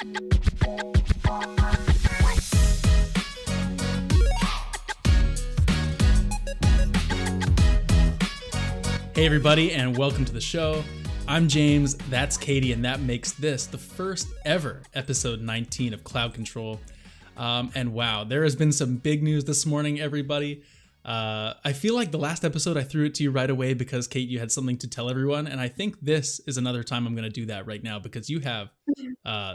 Hey everybody, and welcome to the show. I'm James, that's Katie, and that makes this the first ever episode 19 of Cloud Control. And wow, there has been some big news this morning, everybody. I feel like the last episode I threw it to you right away because, Kate, you had something to tell everyone, and I think this is another time I'm going to do that right now because you have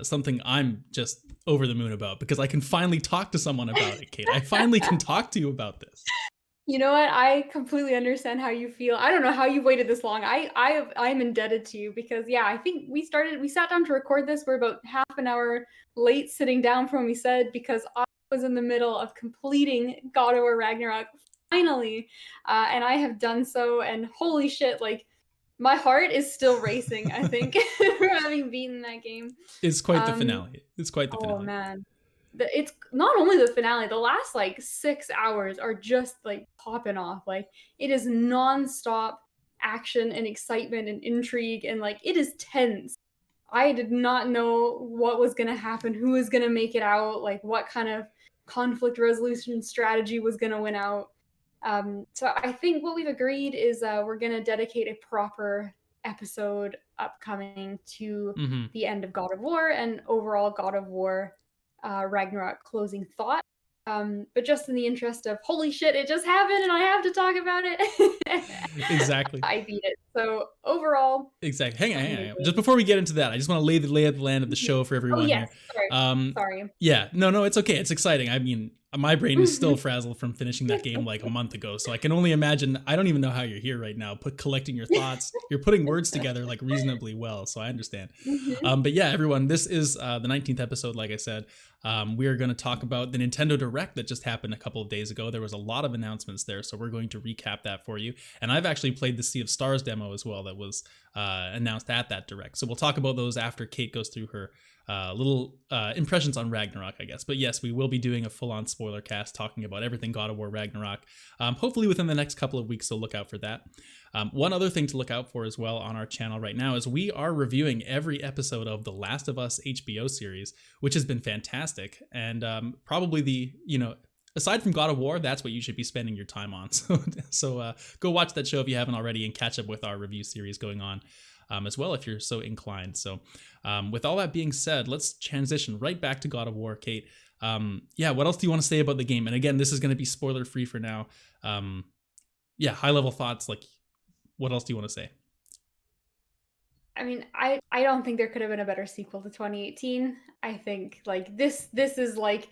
something I'm just over the moon about because I can finally talk to someone about it, Kate. I finally can talk to you about this. You know what? I completely understand how you feel. I don't know how you've waited this long. I'm indebted to you because yeah, I think we sat down to record this. We're about half an hour late sitting down from when we said because I was in the middle of completing God of War Ragnarok finally, and I have done so. And holy shit, like my heart is still racing. I think from having beaten that game. It's quite the finale. Oh man. It's not only the finale, the last like 6 hours are just like popping off. Like it is nonstop action and excitement and intrigue, and like it is tense. I did not know what was going to happen, who was going to make it out, like what kind of conflict resolution strategy was going to win out. So I think what we've agreed is we're going to dedicate a proper episode upcoming to the end of God of War and overall God of War Ragnarok closing thought. But just in the interest of holy shit, it just happened and I have to talk about it. Exactly. I beat it. So overall, exactly. Hang on. Just before we get into that, I just want to lay of the land of the show for everyone yes. here. Sorry. Yeah, no, it's okay. It's exciting. I mean, my brain is still frazzled from finishing that game like a month ago, so I can only imagine. I don't even know how you're here right now, collecting your thoughts. You're putting words together like reasonably well, so I understand. But yeah, everyone, this is the 19th episode. Like I said, we are going to talk about the Nintendo Direct that just happened a couple of days ago. There was a lot of announcements there, so we're going to recap that for you. And I've actually played the Sea of Stars demo as well that was announced at that Direct. So we'll talk about those after Kate goes through her little impressions on Ragnarok, I guess. But yes, we will be doing a full-on spoiler cast talking about everything God of War Ragnarok, hopefully within the next couple of weeks, so look out for that. One other thing to look out for as well on our channel right now is we are reviewing every episode of The Last of Us HBO series, which has been fantastic, and probably aside from God of War, that's what you should be spending your time on. So go watch that show if you haven't already and catch up with our review series going on as well if you're so inclined. So with all that being said, let's transition right back to God of War, Kate. What else do you want to say about the game? And again, this is going to be spoiler free for now. High level thoughts, like what else do you want to say? I mean, I don't think there could have been a better sequel to 2018. I think like this is like,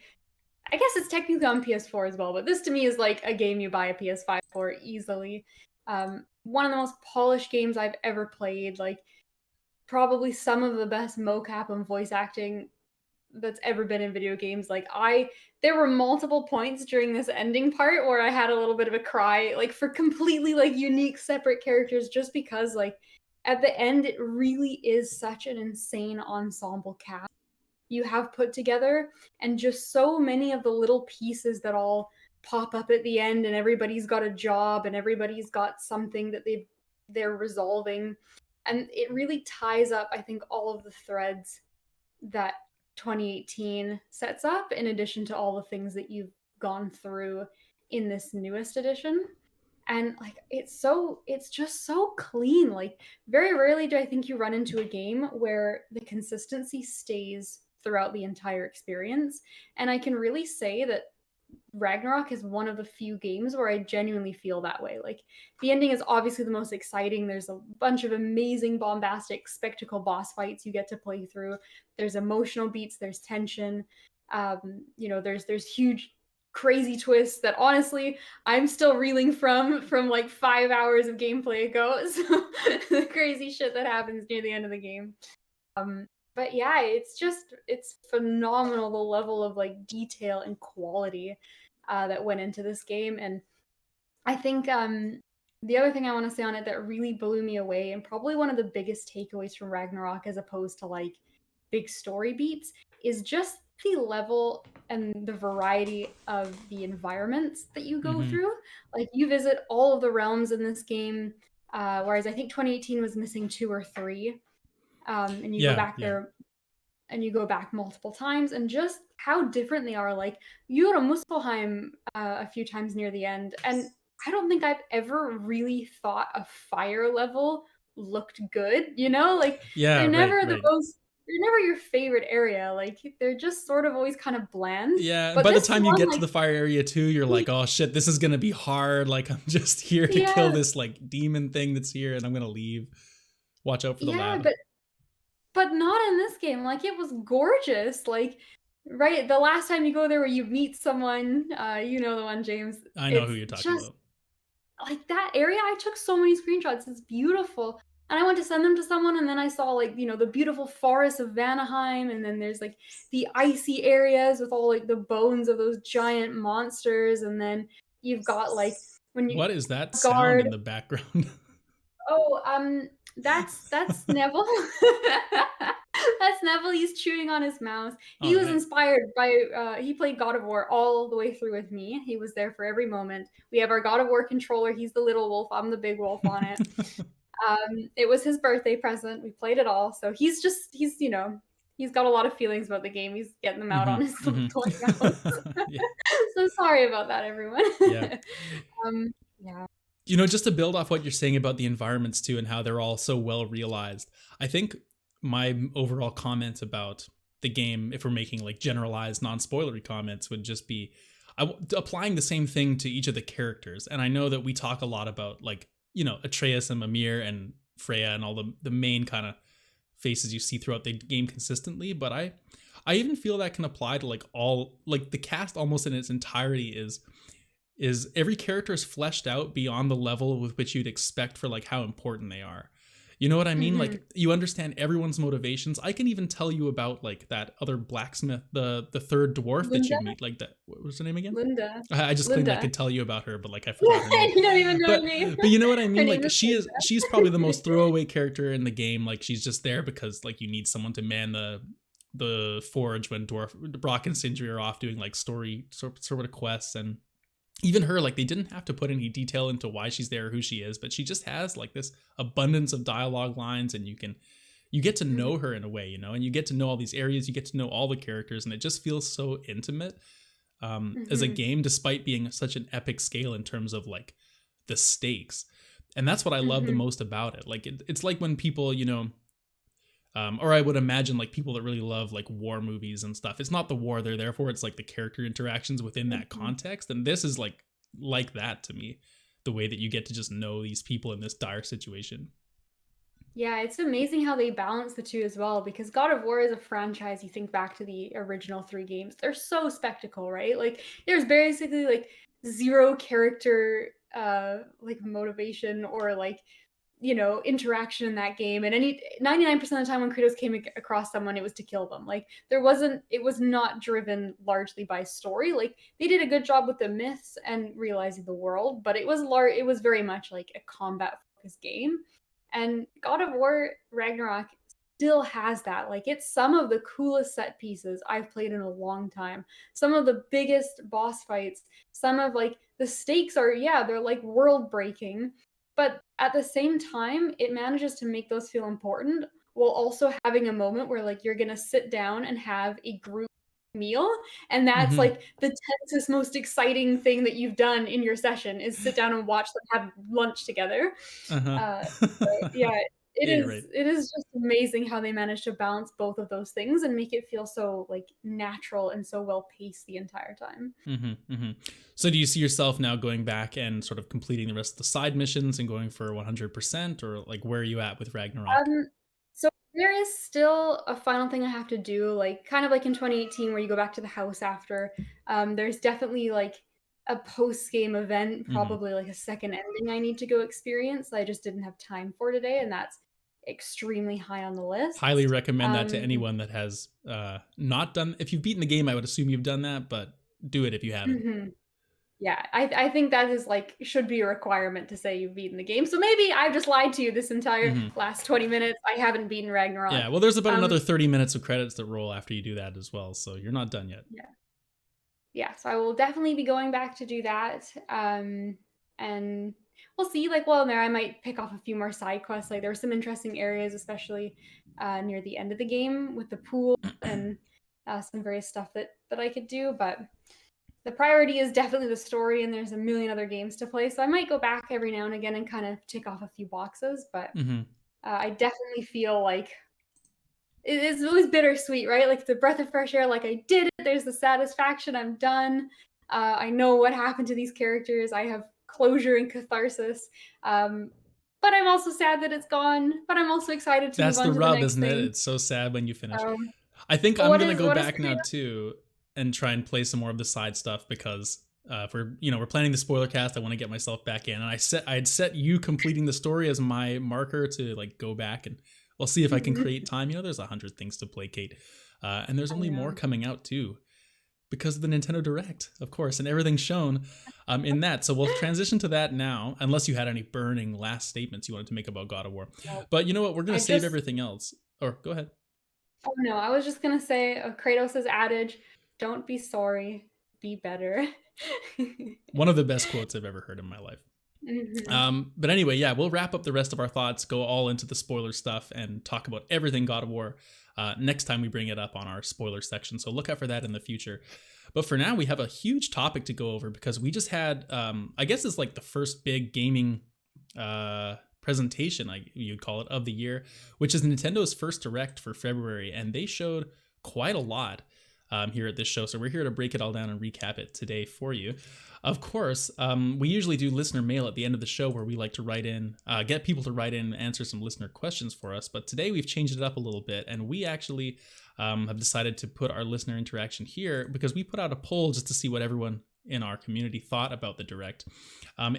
I guess it's technically on PS4 as well, but this to me is like a game you buy a PS5 for easily. One of the most polished games I've ever played, like probably some of the best mocap and voice acting that's ever been in video games. There were multiple points during this ending part where I had a little bit of a cry, like for completely like unique separate characters, just because like at the end it really is such an insane ensemble cast you have put together, and just so many of the little pieces that all pop up at the end, and everybody's got a job and everybody's got something that they're resolving, and it really ties up, I think, all of the threads that 2018 sets up, in addition to all the things that you've gone through in this newest edition. And like it's just so clean. Like very rarely do I think you run into a game where the consistency stays throughout the entire experience. And I can really say that Ragnarok is one of the few games where I genuinely feel that way. Like the ending is obviously the most exciting. There's a bunch of amazing, bombastic, spectacle boss fights you get to play through. There's emotional beats. There's tension. There's huge, crazy twists that honestly I'm still reeling from like 5 hours of gameplay ago. So the crazy shit that happens near the end of the game. But yeah, it's phenomenal, the level of like detail and quality that went into this game. And I think the other thing I want to say on it that really blew me away, and probably one of the biggest takeaways from Ragnarok as opposed to like big story beats, is just the level and the variety of the environments that you go through. Like you visit all of the realms in this game, whereas I think 2018 was missing 2 or 3. And you go back there and you go back multiple times, and just how different they are. Like, you go to Muspelheim a few times near the end, and I don't think I've ever really thought a fire level looked good, you know? Like, Yeah, they're right, never the right. most they're never your favorite area. Like, they're just sort of always kind of bland. Yeah, and But by the this time you one, get to like, the fire area too, you're like, oh shit, this is gonna be hard. Like I'm just here to kill yeah, this like demon thing that's here, and I'm gonna leave. Watch out for the yeah, lab. but not in this game. Like, it was gorgeous. Like, right, the last time you go there where you meet someone, you know the one, James. I know who It's you're talking just about. like that area. I took so many screenshots. It's beautiful. And I went to send them to someone, and then I saw, like, the beautiful forests of Vanaheim, and then there's like the icy areas with all like the bones of those giant monsters, and then you've got like when you What is that sound guard. in the background? Oh, that's Neville. That's Neville. He's chewing on his mouse. Oh, He was nice. inspired by he played God of War all the way through with me. He was there for every moment. We have our God of War controller. He's the little wolf. I'm the big wolf on it. It was his birthday present. We played it all. So he's got a lot of feelings about the game. He's getting them out on Hmm. his little Hmm. toy mouse. Yeah, So sorry about that, everyone. yeah. Yeah. Just to build off what you're saying about the environments too and how they're all so well realized, I think my overall comment about the game, if we're making like generalized, non-spoilery comments, would just be applying the same thing to each of the characters. And I know that we talk a lot about like, Atreus and Mimir and Freya and all the main kind of faces you see throughout the game consistently, but I even feel that can apply to like all like the cast almost in its entirety is every character is fleshed out beyond the level with which you'd expect for like how important they are. You know what I mean? Hmm. Like you understand everyone's motivations. I can even tell you about like that other blacksmith, the third dwarf that you Linda, meet. Like that, what was her name again? Linda, I just claimed I Linda. could tell you about her, but like I forgot her name. You don't even know her But name. but you know what I Her mean? name Like is she's probably the most throwaway character in the game. Like she's just there because like you need someone to man the forge when Brock and Sindri are off doing like story sort of quests. And even her, like they didn't have to put any detail into why she's there or who she is, but she just has like this abundance of dialogue lines, and you get to know her in a way, and you get to know all these areas, you get to know all the characters, and it just feels so intimate as a Mhm, game, despite being such an epic scale in terms of like the stakes. And that's what I love the mhm, most about it. Like it's like when people, or I would imagine like people that really love like war movies and stuff. It's not the war they're there for. It's like the character interactions within that mhm. context. And this is like that to me, the way that you get to just know these people in this dire situation. Yeah, it's amazing how they balance the two as well, because God of War is a franchise. You think back to the original three games, they're so spectacle, right? Like, there's basically like zero character like motivation or like interaction in that game. And 99% of the time when Kratos came across someone, it was to kill them. Like, it was not driven largely by story. Like, they did a good job with the myths and realizing the world, but it was very much like a combat focused game. And God of War Ragnarok still has that. Like, it's some of the coolest set pieces I've played in a long time. Some of the biggest boss fights, some of like the stakes are, yeah, they're like world breaking, but at the same time, it manages to make those feel important while also having a moment where like you're gonna sit down and have a group meal, and that's Mm-hmm. like the tensest, most exciting thing that you've done in your session is sit down and watch them have lunch together. Uh-huh. Uh, yeah, Yeah, you're right. it is just amazing how they manage to balance both of those things and make it feel so like natural and so well paced the entire time. Mm-hmm, mm-hmm. So do you see yourself now going back and sort of completing the rest of the side missions and going for 100%, or like where are you at with Ragnarok? Um, so there is still a final thing I have to do, like kind of like in 2018 where you go back to the house after. There's definitely like a post-game event, Mm-hmm. probably like a second ending I need to go experience. I just didn't have time for today, and that's extremely high on the Highly list. recommend that to Um, anyone that has not done. If you've beaten the game, I would assume you've done that, but do it if you haven't. mhm. Yeah, I think that is like should be a requirement to say you've beaten the game. So maybe I've just lied to you this entire Mm-hmm. last 20 minutes. I haven't beaten Ragnarok. Yeah, well, there's about Um, another 30 minutes of credits that roll after you do that as well, so you're not done yet. yeah. Yeah, so I will definitely be going back to do that. And we'll see. Like, well, there I might pick off a few more side quests. Like, there were some interesting areas, especially near the end of the game with the pool and some various stuff that I could do. But the priority is definitely the story, and there's a million other games to play. So I might go back every now and again and kind of tick off a few boxes. But Hmm. I definitely feel like it's always bittersweet, right? Like, it's a breath of fresh air. Like, I did it. There's the satisfaction. I'm done. I know what happened to these characters. I have closure and catharsis. Um, but I'm also sad that it's gone. But I'm also excited to move That's on the to the rub, next isn't it? thing. It's so sad when you finish. Um, I think but I'm gonna go what is back now too and try and play some more of the side stuff because if we're planning the spoiler cast, I want to get myself back in. And I had set you completing the story as my marker to like go back, and we'll see if I can create time. There's 100 things to play, Kate, and there's I only more know. coming out too because of the Nintendo Direct, of course, and everything's shown in that. So we'll transition to that now, unless you had any burning last statements you wanted to make about God of War. Well, But you know what? We're gonna I save just everything else. Or go ahead. Oh no, I was just gonna say Kratos' adage, "Don't be sorry, be better." One of the best quotes I've ever heard in my life. hmm But anyway, yeah, we'll wrap up the rest of our thoughts, go all into the spoiler stuff, and talk about everything God of War next time we bring it up on our spoiler section. So look out for that in the future. But for now, we have a huge topic to go over because we just had, I guess it's like the first big gaming presentation, you'd call it, of the year, which is Nintendo's first Direct for February. And they showed quite a lot here at this show. So we're here to break it all down and recap it today for you. Of course, we usually do listener mail at the end of the show where we like to write in, get people to write in and answer some listener questions for us. But today we've changed it up a little bit, and we actually have decided to put our listener interaction here because we put out a poll just to see what everyone in our community thought about the Direct.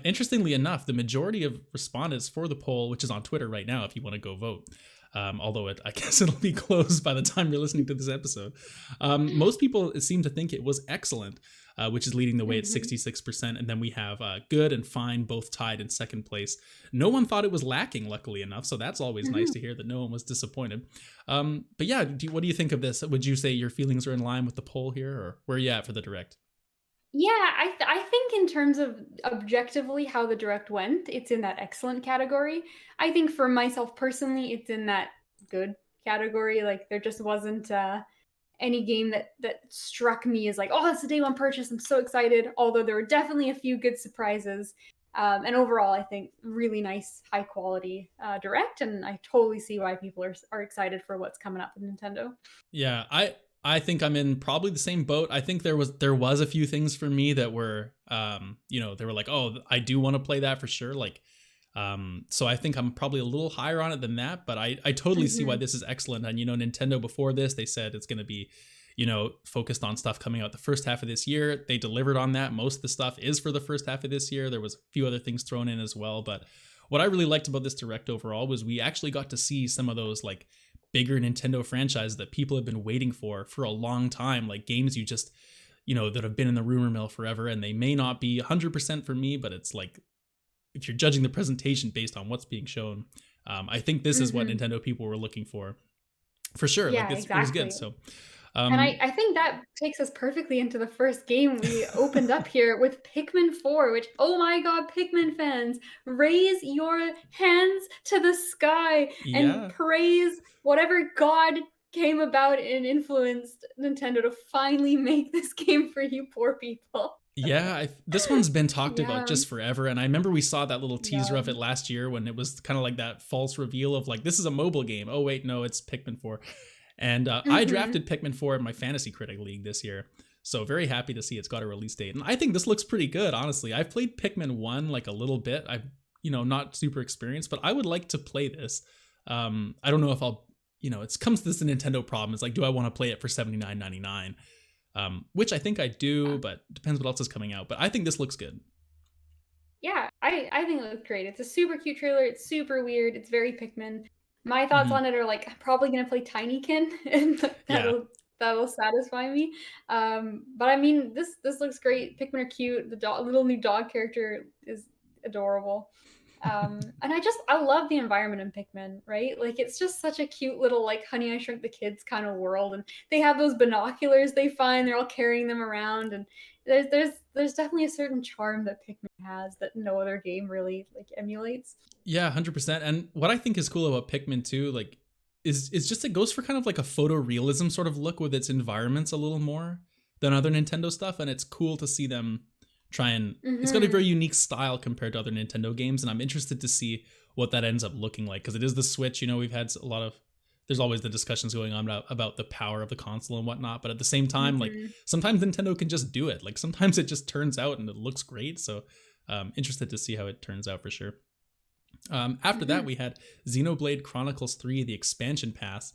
Interestingly enough, the majority of respondents for the poll, which is on Twitter right now if you want to go vote, although I guess it'll be closed by the time you're listening to this episode. Most people seem to think it was excellent, which is leading the way at 66%. And then we have good and fine both tied in second place. No one thought it was lacking, luckily enough. So that's always nice to hear that no one was disappointed. But yeah, what do you think of this? Would you say your feelings are in line with the poll here, or where are you at for the Direct? Yeah, I think in terms of objectively how the Direct went, it's in that excellent category. I think for myself personally, it's in that good category. Like, there just wasn't any game that struck me as like, oh, that's a day one purchase. I'm so excited. Although there were definitely a few good surprises. And overall, I think really nice, high quality Direct. And I totally see why people are excited for what's coming up with Nintendo. Yeah, I think I'm in probably the same boat. I think there was a few things for me that were they were like, "Oh, I do want to play that for sure." Like so I think I'm probably a little higher on it than that, but I totally see why hmm this is excellent. And Nintendo before this, they said it's going to be focused on stuff coming out the first half of this year. They delivered on that. Most of the stuff is for the first half of this year. There was a few other things thrown in as well, but what I really liked about this Direct overall was we actually got to see some of those like bigger Nintendo franchises that people have been waiting for a long time, like games you just that have been in the rumor mill forever, and they may not be 100% for me, but it's like if you're judging the presentation based on what's being shown, I think this is what hmm Nintendo people were looking for sure. Like Yeah, it was good. exactly. So And um, I think that takes us perfectly into the first game we opened up here with Pikmin 4, which, oh my god, Pikmin fans, raise your hands to the sky and yeah, praise whatever god came about and influenced Nintendo to finally make this game for you poor people. yeah, this one's been talked about Yeah, just forever, and I remember we saw that little teaser yeah. of it last year when it was kind of like that false reveal of like this is a mobile game. Oh wait, no, it's Pikmin 4. And I Mhm. drafted Pikmin 4 in my fantasy critic league this year, so very happy to see it's got a release date. And I think this looks pretty good, honestly. I've played Pikmin 1 like a little bit. I'm not super experienced, but I would like to play this. I don't know if I'll it comes to this Nintendo problem. It's like, do I want to play it for $79.99? Which I think I do, but depends what else is coming out. But I think this looks good. Yeah, I think it looks great. It's a super cute trailer. It's super weird. It's very Pikmin. My thoughts Hmm. on it are like I'm probably gonna play Tinykin, and Yeah, that'll satisfy me. But I mean, this looks great. Pikmin are cute. The little new dog character is adorable. And I love the environment in Pikmin, right? Like it's just such a cute little like Honey I Shrunk the Kids kind of world, and they have those binoculars they find. They're all carrying them around, and there's definitely a certain charm that Pikmin has that no other game really like emulates. Yeah, 100%. And what I think is cool about Pikmin 2, like, is just it goes for kind of like a photorealism sort of look with its environments a little more than other Nintendo stuff, and it's cool to see them try and it's got a very unique style compared to other Nintendo games, and I'm interested to see what that ends up looking like, because it is the Switch. You know, we've had a lot of there's always the discussions going on about the power of the console and whatnot, but at the same time, like sometimes Nintendo can just do it. Like sometimes it just turns out and it looks great. So interested to see how it turns out for sure. After that, we had Xenoblade Chronicles 3, the expansion pass,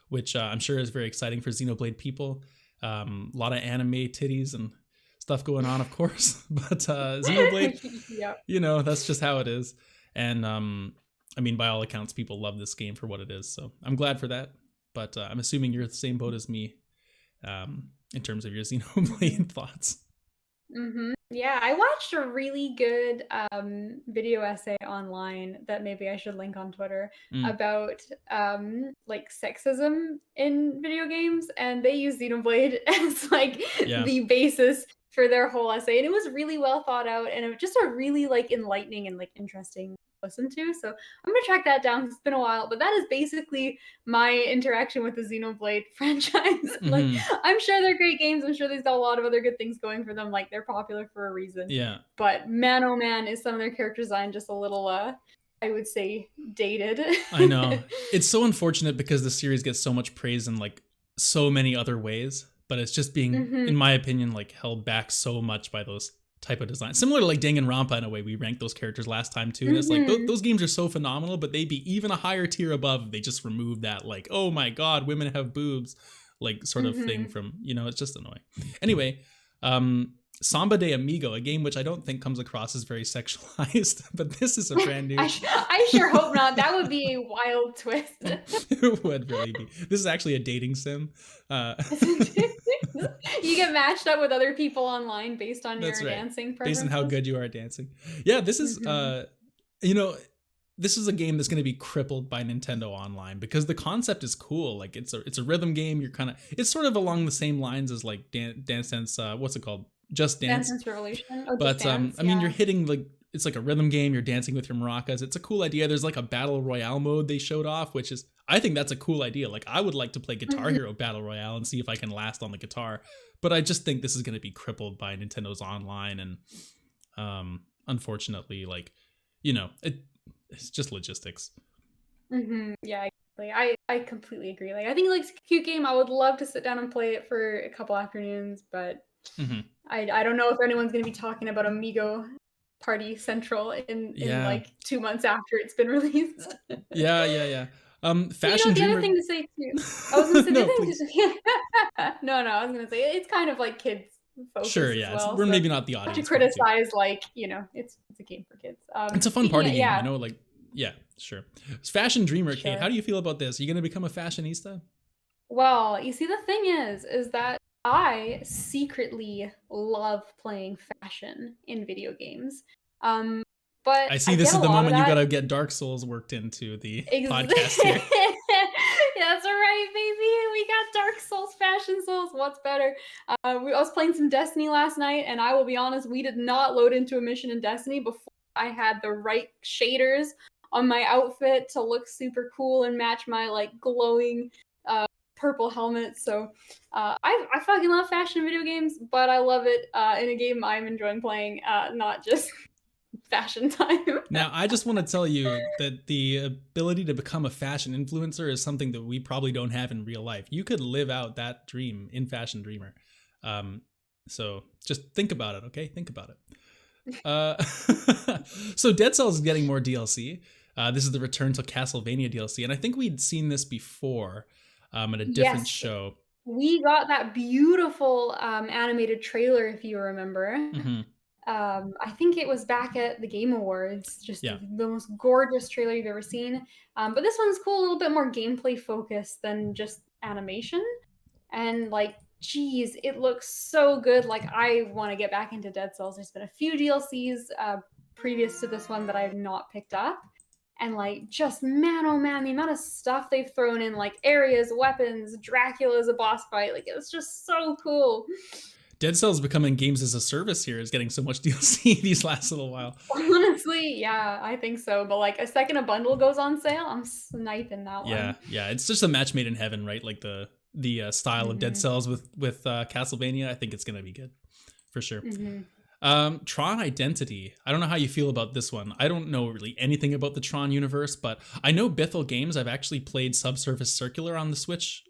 which I'm sure is very exciting for Xenoblade people. A lot of anime titties and stuff going on, of course. But Xenoblade, Yep. you know, that's just how it is. And I mean, by all accounts, people love this game for what it is. So I'm glad for that. But I'm assuming you're the same boat as me in terms of your Xenoblade thoughts. Yeah, I watched a really good video essay online that maybe I should link on Twitter about like sexism in video games, and they use Xenoblade as like the basis for their whole essay, and it was really well thought out, and it was just a really like enlightening and like interesting listen to. So I'm gonna track that down. It's been a while, but that is basically my interaction with the Xenoblade franchise. Like I'm sure they're great games. I'm sure they've got a lot of other good things going for them. Like they're popular for a reason. Yeah. But man, oh man, is some of their character design just a little I would say dated. I know. It's so unfortunate because the series gets so much praise in like so many other ways, but it's just being, in my opinion, like held back so much by those type of design. Similar to like Danganronpa in a way, we ranked those characters last time too. And it's like those games are so phenomenal, but they'd be even a higher tier above if they just removed that like, oh my god, women have boobs, like sort of thing from, you know, it's just annoying. Anyway, Samba de Amigo, a game which I don't think comes across as very sexualized, but this is a brand new. I sure hope not. That would be a wild twist. It would really be. This is actually a dating sim. You get matched up with other people online based on your dancing preferences. Based on how good you are at dancing. Yeah, this is you know, this is a game that's going to be crippled by Nintendo Online because the concept is cool. Like it's a rhythm game. You're kind of, it's sort of along the same lines as like Dance Dance. What's it called? Just Dance. Dance Revolution. Oh, but I mean, you're hitting like, it's like a rhythm game. You're dancing with your maracas. It's a cool idea. There's like a battle royale mode they showed off, which is, I think that's a cool idea. Like I would like to play Guitar Hero Battle Royale and see if I can last on the guitar. But I just think this is going to be crippled by Nintendo's Online, and unfortunately, like, you know, it's just logistics. Yeah, exactly. I completely agree. Like I think like it's a cute game. I would love to sit down and play it for a couple afternoons, but I don't know if anyone's going to be talking about Amigo Party Central in like 2 months after it's been released. Yeah. You know, Fashion the Dreamer. other thing to say too. I was going to say no, I was going to say it's kind of like kids focused. Sure, yeah. Well, we're maybe not the audience. To criticize, like, you know, it's a game for kids. It's a fun party game, you know, like, yeah, sure. Fashion Dreamer, Kate, how do you feel about this? Are you going to become a fashionista? Well, you see, the thing is that I secretly love playing fashion in video games. But I see this is the moment you got to get Dark Souls worked into the podcast here. That's right, baby. We got Dark Souls, Fashion Souls. What's better? I was playing some Destiny last night, and I will be honest, we did not load into a mission in Destiny before I had the right shaders on my outfit to look super cool and match my like glowing purple helmet. So I fucking love fashion in video games, but I love it in a game I'm enjoying playing, not just fashion time. Now, I just want to tell you that the ability to become a fashion influencer is something that we probably don't have in real life. You could live out that dream in Fashion Dreamer. So just think about it, okay? Think about it. So Dead Cells is getting more DLC. This is the Return to Castlevania DLC, and I think we'd seen this before at a different show. We got that beautiful animated trailer, if you remember. I think it was back at the Game Awards, just the most gorgeous trailer you've ever seen. But this one's cool, a little bit more gameplay focused than just animation. And like, geez, it looks so good. Like I want to get back into Dead Cells. There's been a few DLCs previous to this one that I have not picked up. And like, just man, oh man, the amount of stuff they've thrown in, like areas, weapons, Dracula's a boss fight. Like, it was just so cool. Dead Cells becoming games as a service here is getting so much DLC these last little while. Honestly, yeah, I think so. But like, a second a bundle goes on sale, I'm sniping that one. Yeah. It's just a match made in heaven, right? Like the style of Dead Cells with Castlevania. I think it's gonna be good for sure. Tron Identity. I don't know how you feel about this one. I don't know really anything about the Tron universe, but I know Bithell Games. I've actually played Subsurface Circular on the Switch.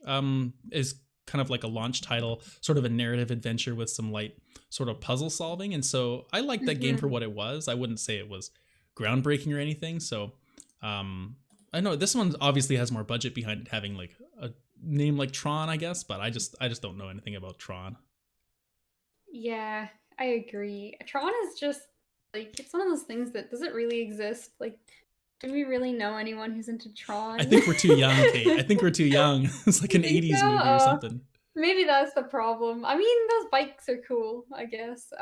Is kind of like a launch title, sort of a narrative adventure with some light sort of puzzle solving. And so I liked that game for what it was. I wouldn't say it was groundbreaking or anything. So I know this one obviously has more budget behind it, having like a name like Tron, I guess, but I just don't know anything about Tron. Yeah, I agree. Tron is just like, it's one of those things that, does it really exist? Like, do we really know anyone who's into Tron? I think we're too young, Kate. I think we're too young. It's like an 80s movie or something. Maybe that's the problem. I mean, those bikes are cool, I guess.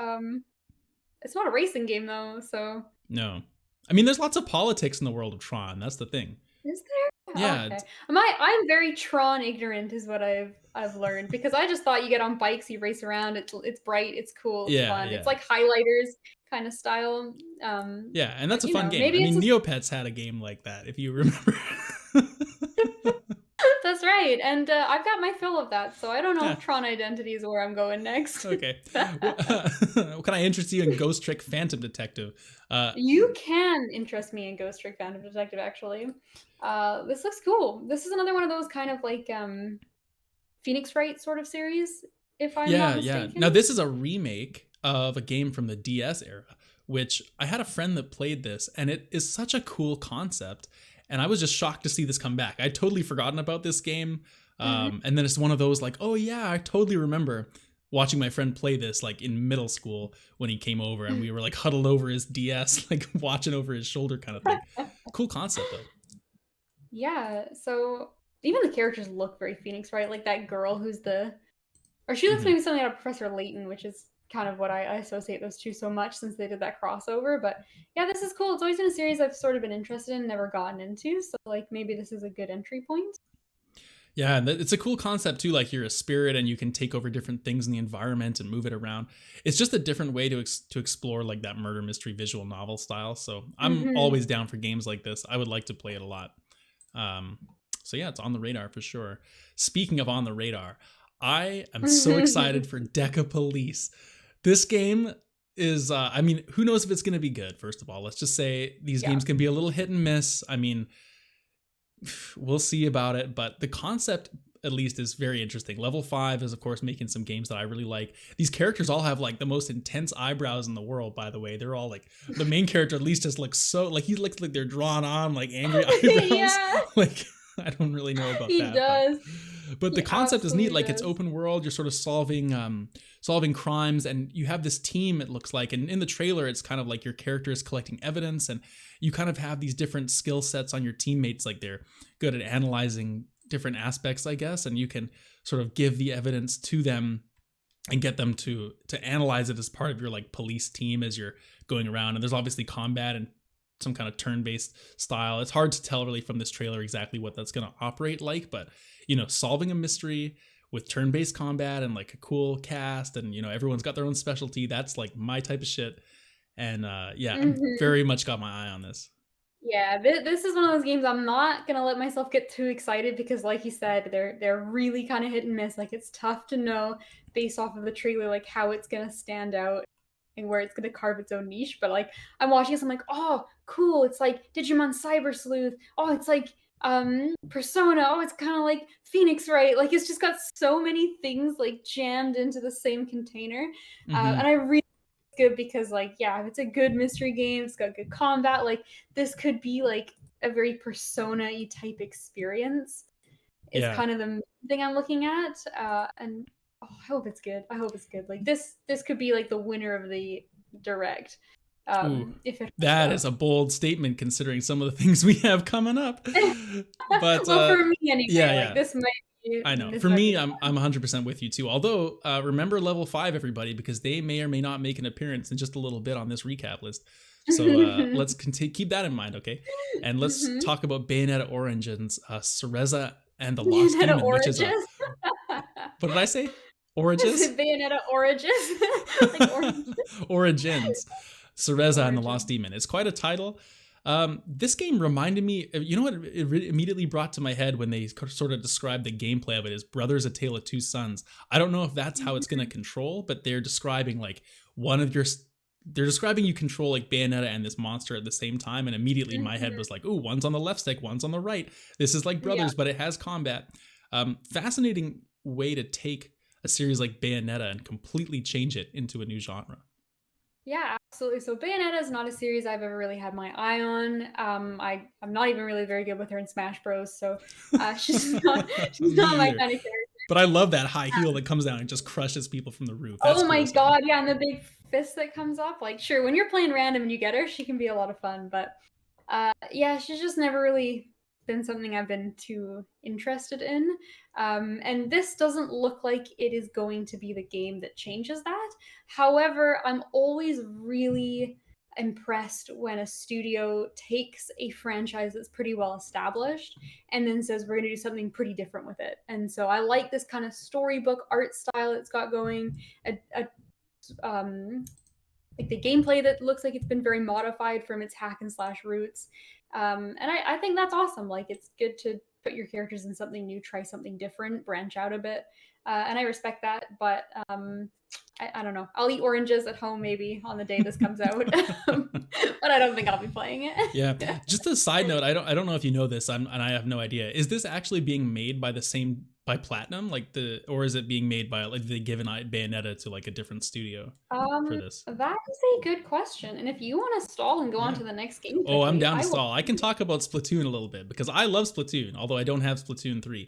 It's not a racing game though, so. No. I mean, there's lots of politics in the world of Tron. That's the thing. Is there? Yeah. Okay. I'm very Tron ignorant is what I've learned, because I just thought you get on bikes, you race around, it's bright, it's cool, it's fun. It's like highlighters kind of style. Yeah, and that's a fun game. I mean, Neopets had a game like that, if you remember. That's right, and I've got my fill of that, so I don't know if Tron Identity is where I'm going next. Okay. Well, can I interest you in Ghost Trick Phantom Detective? You can interest me in Ghost Trick Phantom Detective, actually. This looks cool. This is another one of those kind of like Phoenix Wright sort of series, if I'm not mistaken. Yeah. Now, this is a remake of a game from the DS era, which I had a friend that played this, and it is such a cool concept. And I was just shocked to see this come back. I'd totally forgotten about this game. And then it's one of those like, oh yeah, I totally remember watching my friend play this like in middle school when he came over, and we were like huddled over his DS, like watching over his shoulder kind of thing. Cool concept though. Yeah, so even the characters look very Phoenix, right? Like that girl who's she looks maybe something out of Professor Layton, which is kind of what I associate those two so much since they did that crossover. But yeah, this is cool. It's always been a series I've sort of been interested in, never gotten into. So like maybe this is a good entry point. Yeah, and it's a cool concept too. Like you're a spirit and you can take over different things in the environment and move it around. It's just a different way to explore like that murder mystery visual novel style. So I'm always down for games like this. I would like to play it a lot. So yeah, it's on the radar for sure. Speaking of on the radar, I am so excited for Deca Police. This game is, I mean, who knows if it's going to be good, first of all. Let's just say these games can be a little hit and miss. I mean, we'll see about it, but the concept at least is very interesting. Level 5 is, of course, making some games that I really like. These characters all have like the most intense eyebrows in the world, by the way. They're all like, the main character at least just looks so, like he looks like they're drawn on, like angry eyebrows. Like, I don't really know about that. He does. But the concept is neat. Like it's open world. You're sort of solving crimes, and you have this team, it looks like. And in the trailer, it's kind of like your character is collecting evidence, and you kind of have these different skill sets on your teammates. Like they're good at analyzing different aspects, I guess, and you can sort of give the evidence to them and get them to analyze it as part of your like police team as you're going around. And there's obviously combat and some kind of turn-based style. It's hard to tell really from this trailer exactly what that's going to operate like, but you know, solving a mystery with turn-based combat and like a cool cast, and you know, everyone's got their own specialty. That's like my type of shit. And I'm very much got my eye on this. Yeah, this is one of those games I'm not gonna let myself get too excited, because like you said, they're really kind of hit and miss. Like it's tough to know based off of the trailer like how it's gonna stand out and where it's gonna carve its own niche. But like I'm watching this, I'm like, oh cool, it's like Digimon Cyber Sleuth. Oh, it's like Persona. Oh, it's kind of like Phoenix Wright. Like it's just got so many things like jammed into the same container. And I really good, because like if it's a good mystery game, it's got good combat, like this could be like a very Persona-y type experience is kind of the main thing I'm looking at. And I hope it's good. Like this could be like the winner of the direct. That is a bold statement considering some of the things we have coming up. But well, for me anyway, like this might be, I know. For me, I'm 100% with you too. Although remember level 5, everybody, because they may or may not make an appearance in just a little bit on this recap list. So let's keep that in mind, okay? And let's talk about Bayonetta Origins, Cereza and the Lost Bayonetta Demon, which is a, Oranges. what did I say? Is Oranges? it Bayonetta Oranges? Like orange Origins, Cereza and the Lost origin. Demon. It's quite a title. This game reminded me, you know what it immediately brought to my head when they sort of described the gameplay of it as Brothers: A Tale of Two Sons. I don't know if that's how it's going to control, but they're describing like they're describing you control like Bayonetta and this monster at the same time, and immediately my head was like, ooh, one's on the left stick, one's on the right. This is like Yeah. Brothers, but it has combat. Fascinating way to take a series like Bayonetta and completely change it into a new genre. Yeah, absolutely. So Bayonetta is not a series I've ever really had my eye on. I'm not even really very good with her in Smash Bros. So she's Me not my either. kind of character. But I love that high heel that comes down and just crushes people from the roof. That's Oh cool my as hell. god, yeah, and the big fist that comes up. Like, sure, when you're playing random and you get her, she can be a lot of fun. But yeah, she's just never really been something I've been too interested in. And this doesn't look like it is going to be the game that changes that. However, I'm always really impressed when a studio takes a franchise that's pretty well established and then says we're going to do something pretty different with it. And so I like this kind of storybook art style it's got going, a like the gameplay that looks like it's been very modified from its hack and slash roots. And I think that's awesome. Like, it's good to put your characters in something new, try something different, branch out a bit. And I respect that. But I don't know. I'll eat oranges at home maybe on the day this comes out. But I don't think I'll be playing it. Yeah. Just a side note, I don't know if you know this, and I have no idea. Is this actually being made by the same by Platinum, or is it being made by like they given Bayonetta to like a different studio for this? That is a good question. And if you want to stall and go on Yeah. to the next game Oh, I'm quickly, down to I will. stall. I can talk about Splatoon a little bit because I love Splatoon, although I don't have Splatoon 3.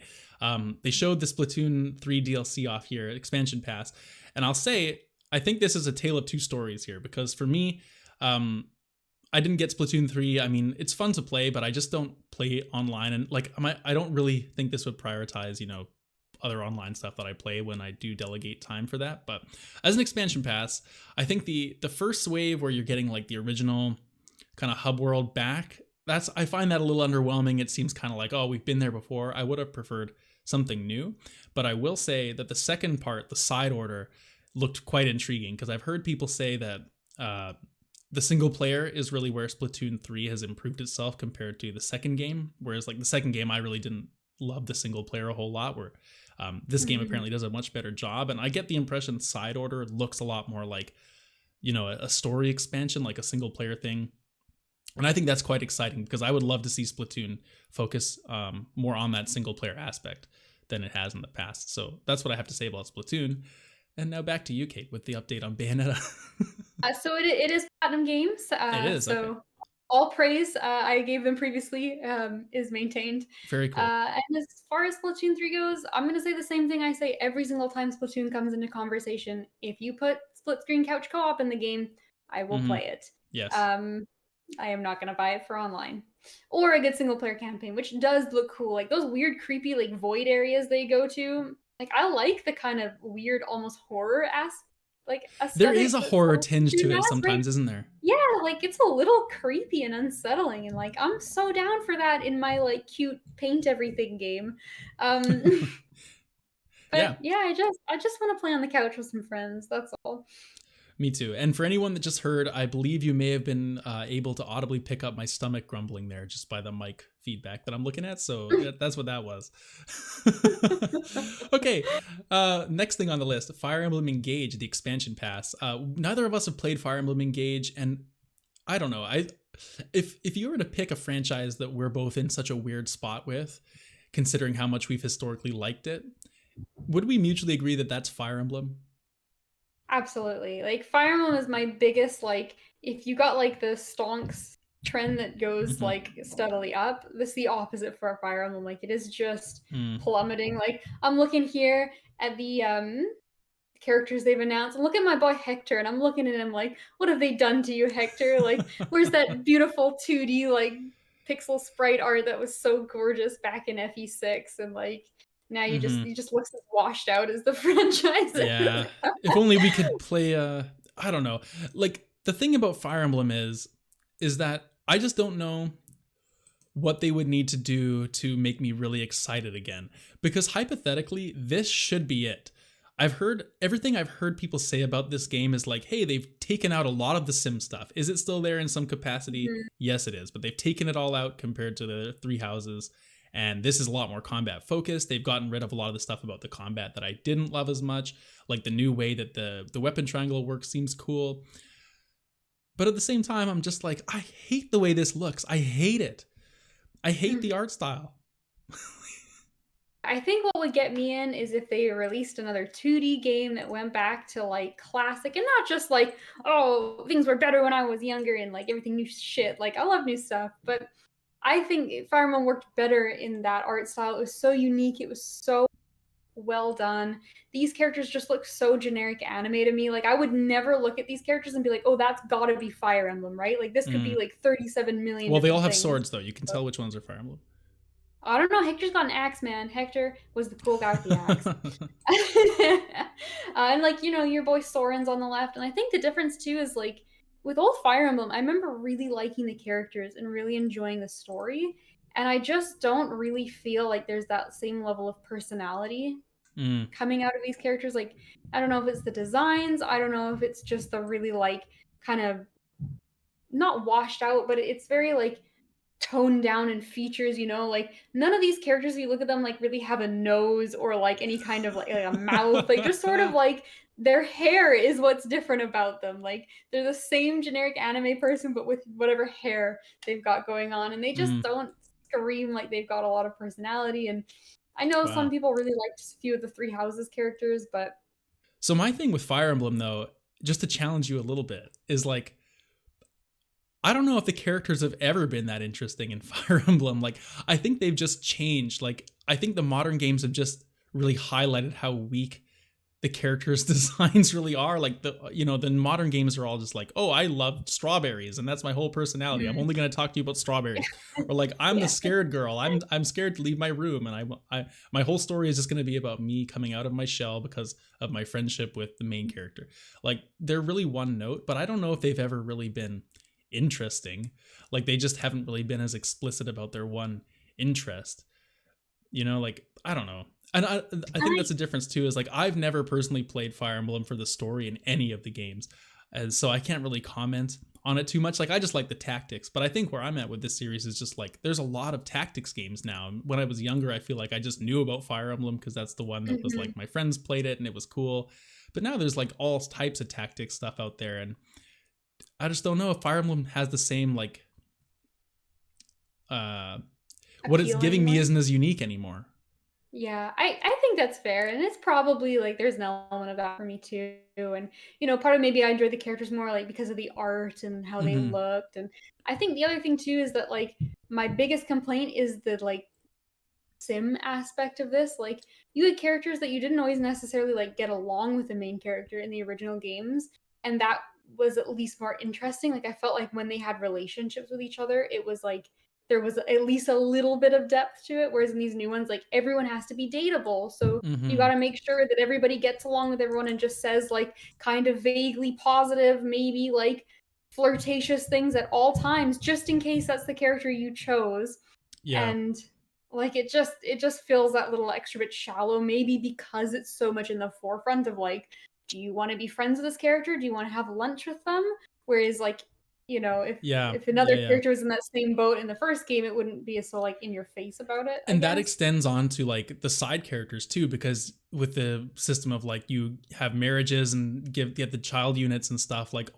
They showed the Splatoon 3 DLC off here, expansion pass, and I'll say I think this is a tale of two stories here because for me, I didn't get Splatoon 3. I mean, it's fun to play, but I just don't play online, and like I don't really think this would prioritize, other online stuff that I play when I do delegate time for that. But as an expansion pass, I think the first wave where you're getting like the original kind of hub world back, I find that a little underwhelming. It seems kind of like, oh, we've been there before. I would have preferred something new. But I will say that the second part, the side order, looked quite intriguing because I've heard people say that the single player is really where Splatoon 3 has improved itself compared to the second game. Whereas like the second game, I really didn't love the single player a whole lot, where this game apparently does a much better job. And I get the impression side order looks a lot more like, a story expansion, like a single player thing. And I think that's quite exciting because I would love to see Splatoon focus more on that single player aspect than it has in the past. So that's what I have to say about Splatoon. And now back to you, Kate, with the update on Bayonetta. So it is Platinum Games. It is, So okay. all praise I gave them previously is maintained. Very cool. And as far as Splatoon 3 goes, I'm going to say the same thing I say every single time Splatoon comes into conversation. If you put split screen couch co-op in the game, I will play it. Yes. I am not going to buy it for online. Or a good single player campaign, which does look cool. Like those weird, creepy, like void areas they go to. Like, I like the kind of weird, almost horror aesthetic. There is a horror Splatoon tinge to it has, sometimes, right? isn't there? Yeah, like it's a little creepy and unsettling, and like I'm so down for that in my like cute paint everything game. Um Yeah, but yeah, I just want to play on the couch with some friends. That's all. me too. And for anyone that just heard, I believe you may have been able to audibly pick up my stomach grumbling there just by the mic feedback that I'm looking at. So that's what that was. Okay, next thing on the list, Fire Emblem Engage, the expansion pass. Neither of us have played Fire Emblem Engage, and I don't know. If you were to pick a franchise that we're both in such a weird spot with, considering how much we've historically liked it, would we mutually agree that that's Fire Emblem? Absolutely. Like Fire Emblem is my biggest like if you got like the stonks trend that goes like steadily up, this is the opposite for Fire Emblem. Like it is just plummeting. Like I'm looking here at the characters they've announced. Look at my boy Hector, and I'm looking at him like, what have they done to you, Hector? Like, where's that beautiful 2D like pixel sprite art that was so gorgeous back in FE6, and like now you just looks as washed out as the franchise. Yeah. If only we could play I don't know. Like the thing about Fire Emblem is is that I just don't know what they would need to do to make me really excited again. Because hypothetically, this should be it. I've heard everything I've heard people say about this game is like, hey, they've taken out a lot of the sim stuff. Is it still there in some capacity? Mhm. Yes, it is. But they've taken it all out compared to the Three Houses. And this is a lot more combat focused. They've gotten rid of a lot of the stuff about the combat that I didn't love as much. Like the new way that the weapon triangle works seems cool. But at the same time, I'm just like, I hate the way this looks. I hate it. I hate the art style. I think what would get me in is if they released another 2D game that went back to like classic and not just like, oh, things were better when I was younger and like everything new shit. Like I love new stuff, but I think Fire Emblem worked better in that art style. It was so unique. It was so well done. These characters just look so generic anime to me. Like I would never look at these characters and be like, "Oh, that's got to be Fire Emblem, right?" Like this could be like 37 million Well, they all different have things. swords, though. You can tell which ones are Fire Emblem. I don't know. Hector's got an axe, man. Hector was the cool guy with the axe. And like, you know, your boy Soren's on the left. And I think the difference too is like with old Fire Emblem, I remember really liking the characters and really enjoying the story. And I just don't really feel like there's that same level of personality coming out of these characters. Like, I don't know if it's the designs, I don't know if it's just the really like kind of not washed out, but it's very like toned down in features, you know, like none of these characters, if you look at them, like really have a nose or like any kind of like a mouth, like just sort of like their hair is what's different about them. Like they're the same generic anime person, but with whatever hair they've got going on, and they just don't scream like they've got a lot of personality. And I know some Wow. people really liked a few of the Three Houses characters, but So my thing with Fire Emblem, though, just to challenge you a little bit, is like, I don't know if the characters have ever been that interesting in Fire Emblem. Like, I think they've just changed. Like, I think the modern games have just really highlighted how weak the characters' designs really are. Like the modern games are all just like, oh, I love strawberries, and that's my whole personality. I'm only going to talk to you about strawberries. Or like, I'm the scared girl. I'm scared to leave my room, and I my whole story is just going to be about me coming out of my shell because of my friendship with the main character. Like, they're really one note, but I don't know if they've ever really been interesting. Like, they just haven't really been as explicit about their one interest. Like, I don't know. And I think that's a difference too, is like, I've never personally played Fire Emblem for the story in any of the games. And so I can't really comment on it too much. Like, I just like the tactics. But I think where I'm at with this series is just like, there's a lot of tactics games now. When I was younger, I feel like I just knew about Fire Emblem because that's the one that was like, my friends played it and it was cool. But now there's like all types of tactics stuff out there. And I just don't know if Fire Emblem has the same like what it's giving me isn't as unique anymore. Yeah, I think that's fair. And it's probably like there's an element of that for me too. And, you know, part of maybe I enjoy the characters more like because of the art and how they looked. And I think the other thing too is that like my biggest complaint is the like sim aspect of this. Like you had characters that you didn't always necessarily like get along with the main character in the original games. And that was at least more interesting. Like I felt like when they had relationships with each other, it was like there was at least a little bit of depth to it. Whereas in these new ones, like everyone has to be dateable. So you got to make sure that everybody gets along with everyone and just says like kind of vaguely positive, maybe like flirtatious things at all times, just in case that's the character you chose. Yeah. And like it just feels that little extra bit shallow, maybe because it's so much in the forefront of like, do you want to be friends with this character? Do you want to have lunch with them? Whereas like, you know, if another character was in that same boat in the first game, it wouldn't be so like in your face about it. And that extends on to like the side characters too, because with the system of like you have marriages and get the child units and stuff, like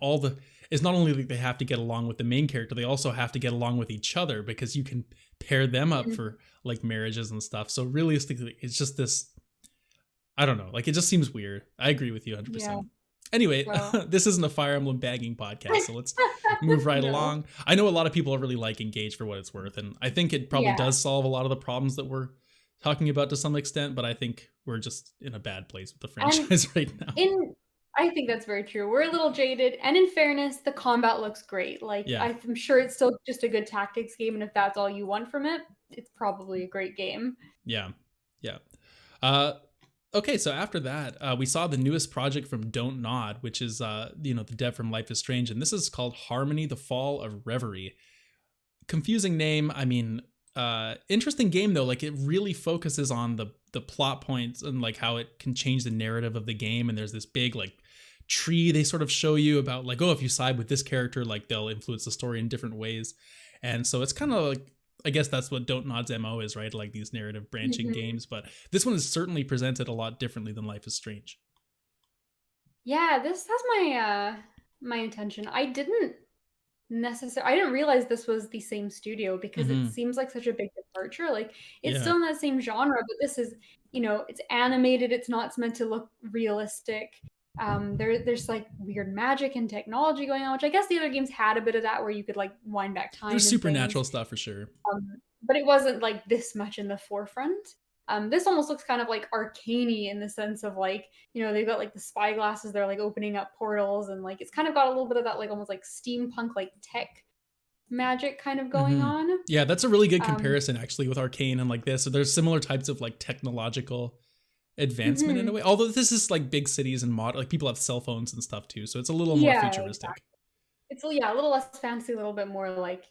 it's not only that they have to get along with the main character, they also have to get along with each other because you can pair them up for like marriages and stuff. So realistically, it's just this, I don't know, like it just seems weird. I agree with you 100%. Yeah. Anyway, this isn't a Fire Emblem bagging podcast, so let's move right along. I know a lot of people really like Engage for what it's worth, and I think it probably does solve a lot of the problems that we're talking about to some extent, but I think we're just in a bad place with the franchise right now. I think that's very true. We're a little jaded, and in fairness, the combat looks great. Like, I'm sure it's still just a good tactics game, and if that's all you want from it, it's probably a great game. Yeah. Okay, so after that, we saw the newest project from Don't Nod, which is the dev from Life is Strange, and this is called Harmony: The Fall of Reverie. Confusing name. I mean, interesting game though. Like it really focuses on the plot points and like how it can change the narrative of the game. And there's this big like tree they sort of show you about like, oh, if you side with this character, like they'll influence the story in different ways. And so it's kind of like, I guess that's what Don't Nod's MO is, right? Like these narrative branching Mhm. games. But this one is certainly presented a lot differently than Life is Strange. Yeah, this has my intention. I didn't realize this was the same studio because it Mm-hmm. seems like such a big departure. Like it's Yeah. still in that same genre, but this is, it's animated, it's not meant to look realistic. There's like weird magic and technology going on, which I guess the other games had a bit of that where you could like wind back There's time and things. supernatural stuff for sure. But it wasn't like this much in the forefront. This almost looks kind of like arcane in the sense of like, they've got like the spy glasses, they're like opening up portals, and like it's kind of got a little bit of that like almost like steampunk like tech magic kind of going Mm-hmm. on. Yeah, that's a really good Um, comparison actually with Arcane and like this. So there's similar types of like technological advancement in a mhm. way. Although this is like big cities and mod, like people have cell phones and stuff too, so it's a little more Yeah, futuristic. exactly. It's yeah, a little less fancy, a little bit more like,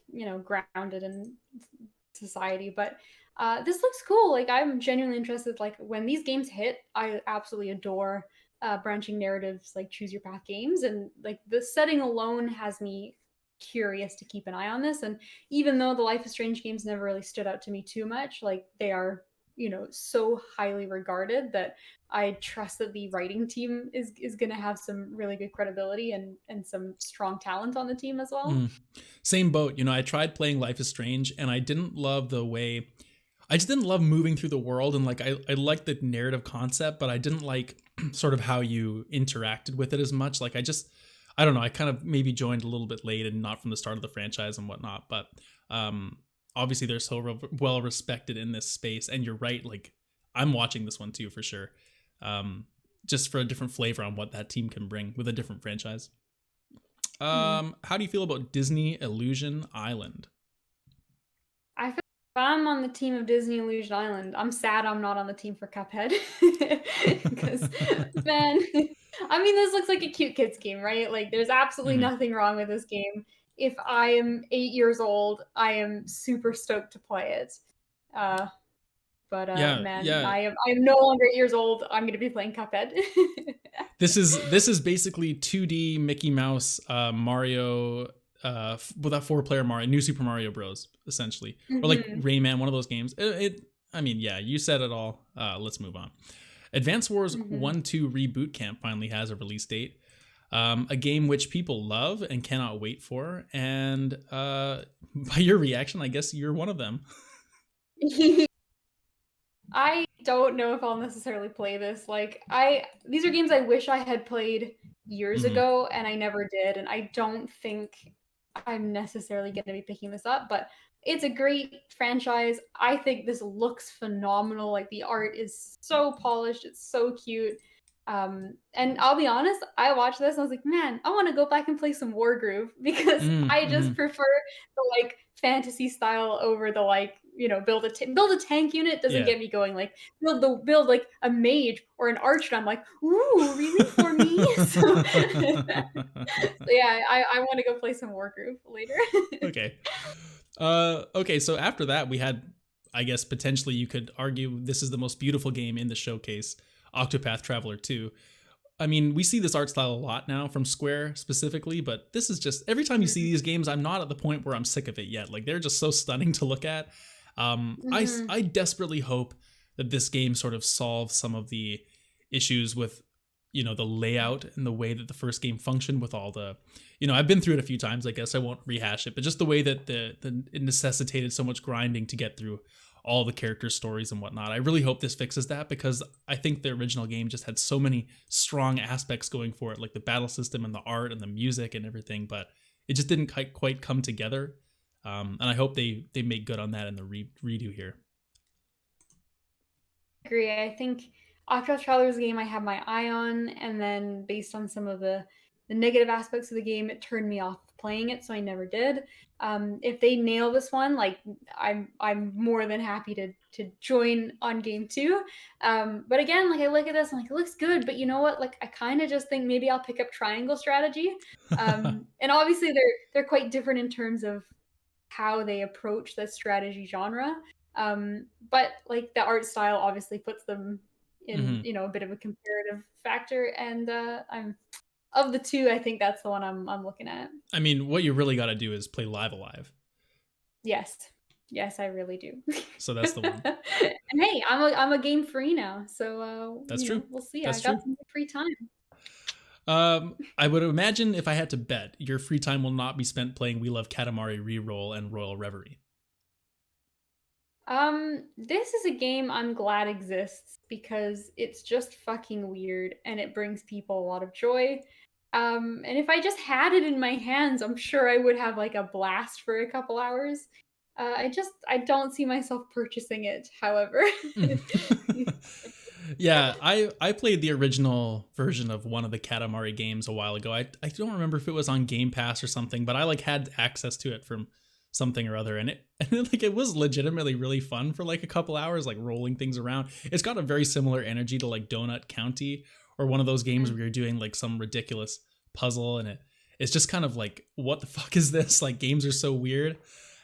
grounded in society. But this looks cool. Like I'm genuinely interested. Like when these games hit, I absolutely adore branching narratives like choose your path games, and like the setting alone has me curious to keep an eye on this. And even though the Life is Strange games never really stood out to me too much, like they are, so highly regarded that I trust that the writing team is going to have some really good credibility and some strong talent on the team as well. Mm. Same boat. I tried playing Life is Strange and I didn't love the way I just didn't love moving through the world and like I liked the narrative concept, but I didn't like sort of how you interacted with it as much. Like I don't know, I kind of maybe joined a little bit late and not from the start of the franchise and whatnot. But um obviously they're so well respected in this space. And you're right, like I'm watching this one too for sure. Um just for a different flavor on what that team can bring with a different franchise. Mhm. How do you feel about Disney Illusion Island? I feel if I'm on the team of Disney Illusion Island, I'm sad I'm not on the team for Cuphead. Because, man, I mean, this looks like a cute kids game, right? Like, there's absolutely Mhm. nothing wrong with this game. If I am 8 years old, I am super stoked to play it. Uh, but Yeah, man, yeah. I am no longer 8 years old. I'm gonna be playing Cuphead. This is basically 2D Mickey Mouse Mario with that four-player Mario, New Super Mario Bros. Essentially, or like Mhm. Rayman, one of those games. I mean, yeah, you said it all. Let's move on. Advance Wars Mhm. 1-2 Reboot Camp finally has a release date. A game which people love and cannot wait for. And by your reaction, I guess you're one of them. I don't know if I'll necessarily play this. Like I these are games I wish I had played years Mhm. ago and I never did, and I don't think I'm necessarily going to be picking this up, but it's a great franchise. I think this looks phenomenal. Like the art is so polished, it's so cute. And I'll be honest, I watched this and I was like, man, I want to go back and play some Wargroove because I just Mm-hmm. prefer the like fantasy style over the like build a tank unit doesn't Yeah. get me going. Like build like a mage or an archer. I'm like, ooh, really for me? So yeah, I want to go play some Wargroove later. Okay. Okay, so after that we had, I guess potentially you could argue this is the most beautiful game in the showcase, Octopath Traveler 2. I mean, we see this art style a lot now from Square specifically, but this is just every time you see these games, I'm not at the point where I'm sick of it yet. Like they're just so stunning to look at. Hmm. I desperately hope that this game sort of solves some of the issues with the layout and the way that the first game functioned with all the I've been through it a few times. I guess I won't rehash it, but just the way that the it necessitated so much grinding to get through all the character stories and whatnot. I really hope this fixes that because I think the original game just had so many strong aspects going for it, like the battle system and the art and the music and everything, but it just didn't quite come together. And I hope they make good on that in the redo here. Agree. I think Octopath Traveler's a game I have my eye on, and then based on some of the negative aspects of the game, it turned me off playing it, so I never did. If they nail this one, like I'm more than happy to join on game 2. But again, like I look at this, I'm like, it looks good, but you know what? Like I kind of just think maybe I'll pick up triangle strategy. And obviously they're quite different in terms of how they approach the strategy genre. But like the art style obviously puts them in, a bit of a comparative factor. And I'm of the two, I think that's the one I'm looking at. I mean, what you really got to do is play Live Alive. Yes, I really do. So that's the one. And hey, I'm a game free now, so that's true. We'll see. That's I got true. some free time. I would imagine if I had to bet, your free time will not be spent playing We Love Katamari Reroll and Royal Reverie. This is a game I'm glad exists because it's just fucking weird and it brings people a lot of joy. And if I just had it in my hands, I'm sure I would have like a blast for a couple hours. I don't see myself purchasing it, however. Yeah, I played the original version of one of the Katamari games a while ago. I don't remember if it was on Game Pass or something, but I like had access to it from something or other, and it was legitimately really fun for like a couple hours, like rolling things around. It's got a very similar energy to like Donut County or one of those games where you're doing like some ridiculous puzzle, and it's just kind of like, what the fuck is this? Like games are so weird,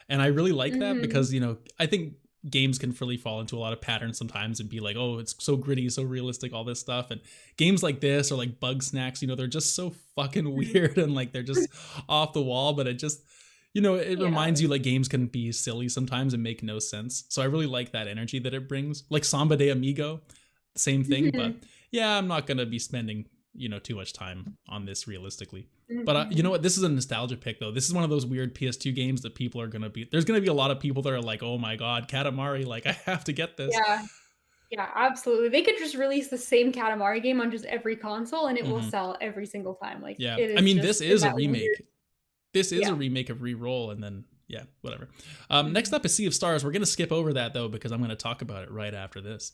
and I really like that because I think games can really fall into a lot of patterns sometimes and be like, oh, it's so gritty, so realistic, all this stuff. And games like this or like Bug Snacks, they're just so fucking weird and like they're just off the wall, but it just it reminds you like games can be silly sometimes and make no sense. So I really like that energy that it brings. Like Samba de Amigo, same thing. But yeah, I'm not going to be spending, too much time on this realistically. But you know what? This is a nostalgia pick though. This is one of those weird PS2 games that people are going to be, there's going to be a lot of people that are like, oh my God, Katamari, like I have to get this. Yeah, absolutely. They could just release the same Katamari game on just every console and it will sell every single time. Like, yeah. it is I mean, this is a remake. Weird. This is a remake of Reroll, and then whatever. Next up is Sea of Stars. We're gonna skip over that though because I'm gonna talk about it right after this,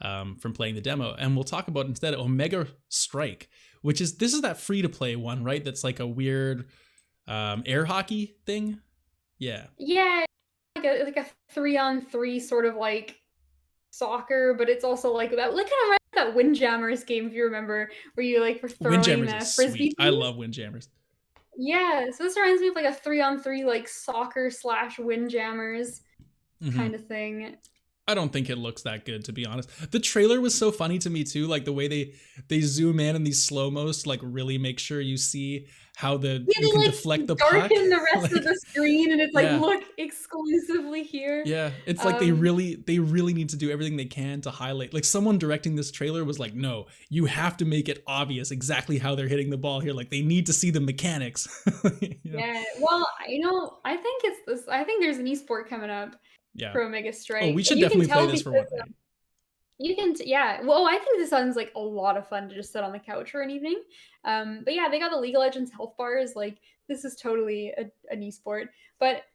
from playing the demo, and we'll talk about instead Omega Strike, which is that free to play one, right? That's like a weird air hockey thing. Yeah, like a 3-on-3 sort of like soccer, but it's also like that. Like kind of like that Windjammers game, if you remember, where you like were throwing frisbee. I love Windjammers. Yeah, so this reminds me of like a 3-on-3 like soccer / Windjammers kind of thing. I don't think it looks that good, to be honest. The trailer was so funny to me too, like the way they zoom in these slow-mos to like really make sure you see how you can like deflect the puck. Darken the rest of the screen, and it's like, look exclusively here. Yeah, it's like they really need to do everything they can to highlight. Like someone directing this trailer was like, no, you have to make it obvious exactly how they're hitting the ball here. Like they need to see the mechanics. Yeah, well, I think it's this. I think there's an esport coming up. Yeah. For Omega Strike. Oh, we should definitely play this for one night. You can, well, I think this sounds like a lot of fun to just sit on the couch for an evening. But yeah, they got the League of Legends health bars. Like, this is totally an esport. But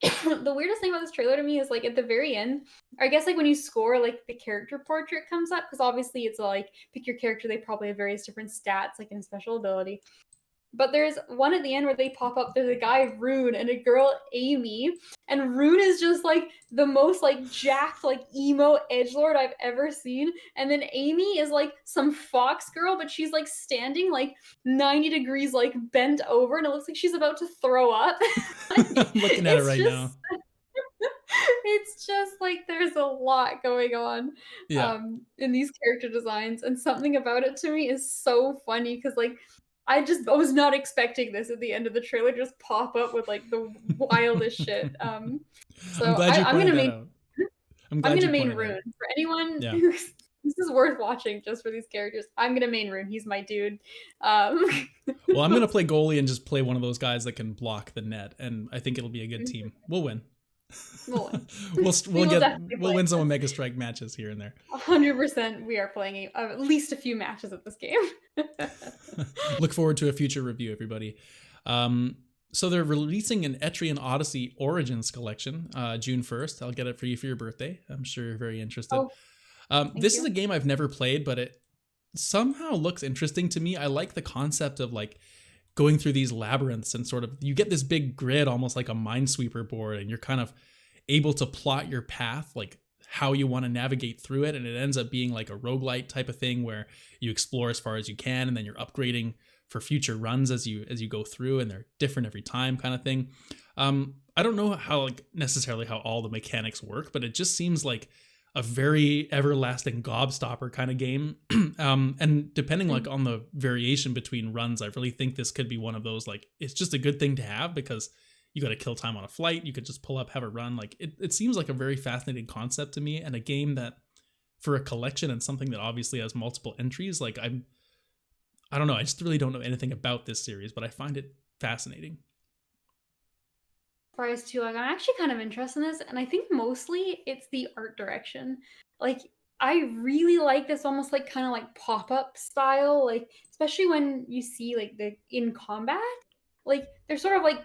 the weirdest thing about this trailer to me is like at the very end, or I guess like when you score, like the character portrait comes up, because obviously it's like pick your character. They probably have various different stats, like in a special ability. But there's one at the end where they pop up. There's a guy, Rune, and a girl, Amy. And Rune is just like the most like jacked, like emo edgelord I've ever seen. And then Amy is like some fox girl, but she's like standing like 90 degrees, like bent over, and it looks like she's about to throw up. I'm looking at it right now. It's just like there's a lot going on in these character designs, and something about it to me is so funny because like I was not expecting this at the end of the trailer just pop up with like the wildest shit. So I'm glad you pointed that out. I'm gonna main Rune for anyone who's this is worth watching just for these characters. I'm gonna main Rune. He's my dude. Well, I'm gonna play goalie and just play one of those guys that can block the net, and I think it'll be a good team. We'll win. We'll win some Omega Strike matches here and there. 100%. We are playing at least a few matches of this game. Look forward to a future review, everybody. So they're releasing an Etrian Odyssey Origins collection June 1st. I'll get it for you for your birthday. I'm sure you're very interested. This is a game I've never played, but it somehow looks interesting to me. I like the concept of like going through these labyrinths and sort of you get this big grid, almost like a minesweeper board, and you're kind of able to plot your path, like how you want to navigate through it. And it ends up being like a roguelite type of thing where you explore as far as you can, and then you're upgrading for future runs as you go through, and they're different every time kind of thing. I don't know how like necessarily how all the mechanics work, but it just seems like a very everlasting gobstopper kind of game. And depending like on the variation between runs, I really think this could be one of those, like, it's just a good thing to have because you got to kill time on a flight. You could just pull up, have a run. Like it seems like a very fascinating concept to me, and a game that for a collection and something that obviously has multiple entries, like I don't know. I just really don't know anything about this series, but I find it fascinating. Surprised too. Like, I'm actually kind of interested in this, and I think mostly it's the art direction. Like, I really like this almost like kind of like pop-up style, like especially when you see like the in combat, like they're sort of like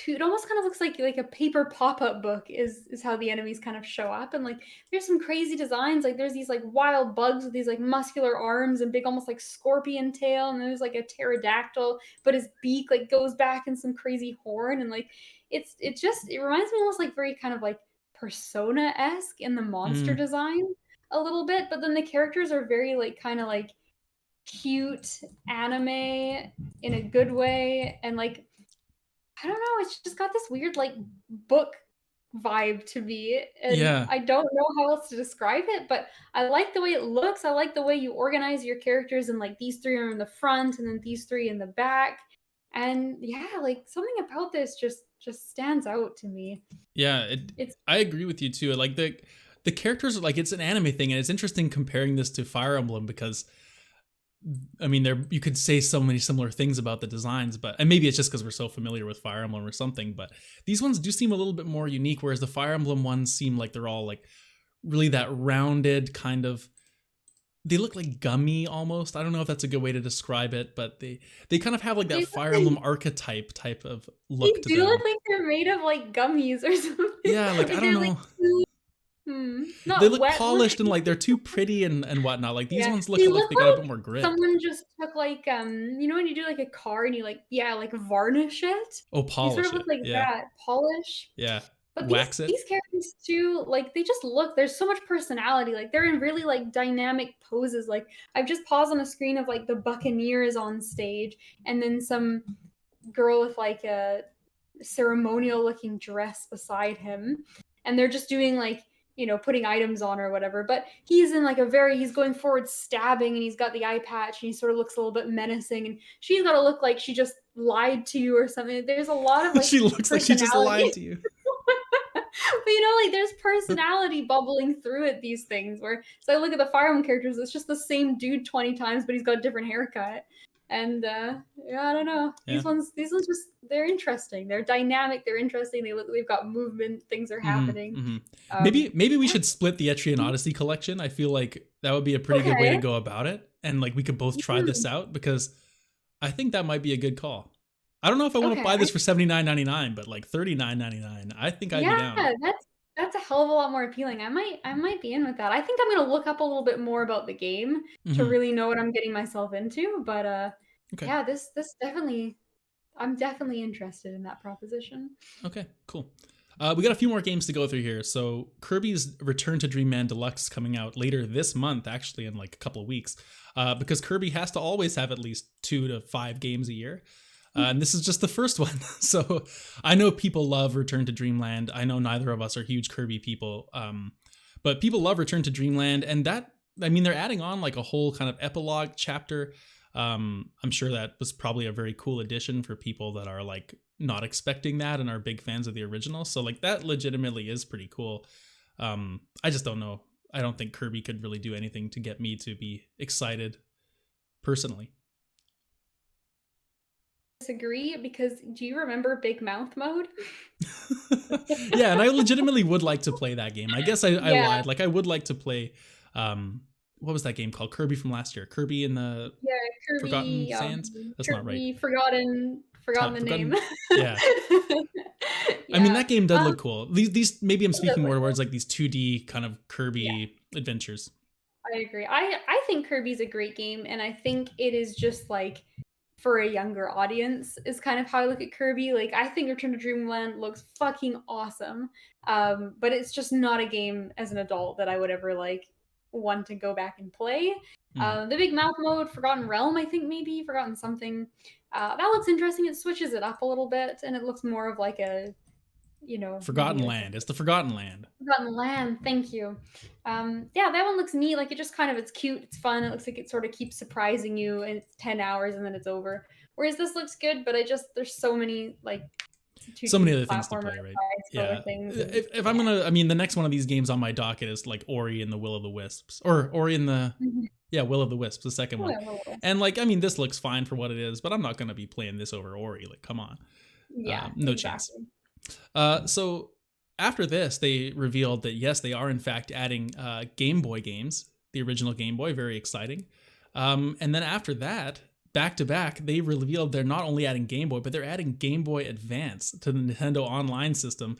it almost kind of looks like a paper pop-up book is how the enemies kind of show up. And like there's some crazy designs, like there's these like wild bugs with these like muscular arms and big almost like scorpion tail, and there's like a pterodactyl, but his beak like goes back in some crazy horn. And like it reminds me almost like very kind of like Persona-esque in the monster Mm, design a little bit, but then the characters are very like kind of like cute anime in a good way. And like I don't know, it's just got this weird, like, book vibe to me, and yeah. I don't know how else to describe it, but I like the way it looks, I like the way you organize your characters, and, like, these 3 are in the front, and then these 3 in the back, and, yeah, like, something about this just stands out to me. Yeah, It's I agree with you too. Like the characters are like, it's an anime thing, and it's interesting comparing this to Fire Emblem because I mean, there you could say so many similar things about the designs, but and maybe it's just because we're so familiar with Fire Emblem or something. But these ones do seem a little bit more unique, whereas the Fire Emblem ones seem like they're all like really that rounded kind of. They look like gummy almost. I don't know if that's a good way to describe it, but they kind of have like they that look Fire like Emblem archetype type of they look to do look them. like they're made of, like, gummies or something. Yeah, like I Like, don't they're, like, know. too They not look wet polished and looking. like they're too pretty and whatnot. Like these Yeah, ones look they like look they got a bit like more grit. someone just took, like, you know when you do, like, a car and you, like yeah, like, varnish it? Oh, They sort polish of look it. like Yeah, that, polish. yeah. But these Wax it. these characters too, like, they just look there's so much personality, like, they're in really, like, dynamic poses, like, I've just paused on a screen of, like, the Buccaneer is on stage, and then some girl with, like, a ceremonial looking dress beside him, and they're just doing like putting items on or whatever, but he's in like he's going forward stabbing, and he's got the eye patch, and he sort of looks a little bit menacing, and she's got to look like she just lied to you or something. There's a lot of like She looks like she just personality. lied to you. But like there's personality bubbling through it, these things where so I look at the Fire Emblem characters, it's just the same dude 20 times, but he's got a different haircut. And yeah, I don't know. Yeah. These ones just they're interesting. They're dynamic, they're interesting, they've got movement, things are Mm-hmm, happening. mm-hmm. Um Maybe we yeah. should split the Etrian Odyssey collection. I feel like that would be a pretty good way to Okay. go about it, and like we could both try this Mm, out because I think that might be a good call. I don't know if I want to okay. buy this for $79.99, but like $39.99, I think I'd be Yeah, down. that's a hell of a lot more appealing. I might be in with that. I think I'm gonna look up a little bit more about the game to Mm-hmm. really know what I'm getting myself into. But Okay. yeah, this definitely I'm definitely interested in that proposition. Okay. Cool. We got a few more games to go through here. So Kirby's Return to Dreamland Deluxe coming out later this month, actually in like a couple of weeks, because Kirby has to always have at least 2 to 5 games a year. And this is just the first one. So I know people love Return to Dreamland. I know neither of us are huge Kirby people, but people love Return to Dreamland, and that I mean they're adding on like a whole kind of epilogue chapter. I'm sure that was probably a very cool addition for people that are like not expecting that and are big fans of the original. So like that legitimately is pretty cool. I just don't know. I don't think Kirby could really do anything to get me to be excited personally. Disagree because do you remember Big Mouth mode? Yeah, and I legitimately would like to play that game. I guess I Yeah, lied. Like I would like to play what was that game called? Kirby from last year. Kirby in the yeah, Forgotten Kirby, Sands? That's not right. Kirby forgotten the name. Forgotten. Yeah. I mean Yeah, that game did look cool. These maybe I'm it does speaking more look towards cool. like these 2D kind of Yeah. Kirby adventures. I agree. I think Kirby's a great game, and I think it is just like for a younger audience is kind of how I look at Kirby. Like, I think Return to Dreamland looks fucking awesome, but it's just not a game as an adult that I would ever like want to go back and play. The Big Mouth mode, Forgotten Realm, I think maybe Forgotten something. That looks interesting. It switches it up a little bit, and it looks more of like a, Forgotten maybe like Land. It's the Forgotten Land. Forgotten Land. Thank you. Yeah, that one looks neat. Like, it just kind of, it's cute, it's fun. It looks like it sort of keeps surprising you, and it's 10 hours and then it's over. Whereas this looks good, but there's so many like so many other things to play, right? Yeah. If I'm gonna, I mean, the next one of these games on my docket is like Ori and the Will of the Wisps, or Ori and the Will of the Wisps, the second one. And like, I mean, this looks fine for what it is, but I'm not gonna be playing this over Ori. Like, come on. Yeah, no chance. So after this, they revealed that yes, they are in fact adding Game Boy games, the original Game Boy, very exciting. And then after that, back to back, they revealed they're not only adding Game Boy, but they're adding Game Boy Advance to the Nintendo Online system,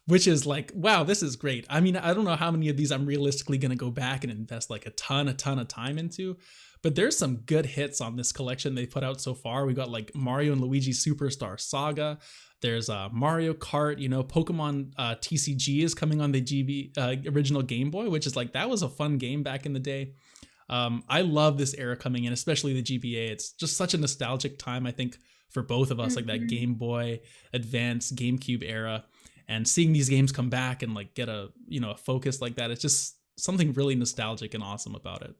which is like, wow, this is great. I mean, I don't know how many of these I'm realistically going to go back and invest like a ton of time into, but there's some good hits on this collection they put out so far. We got like Mario and Luigi Superstar Saga. There's Mario Kart, Pokemon TCG is coming on the original Game Boy, which is like, that was a fun game back in the day. I love this era coming in, especially the GBA. It's just such a nostalgic time, I think, for both of us, like that Game Boy Advance, GameCube era, and seeing these games come back and like get a focus like that. It's just something really nostalgic and awesome about it.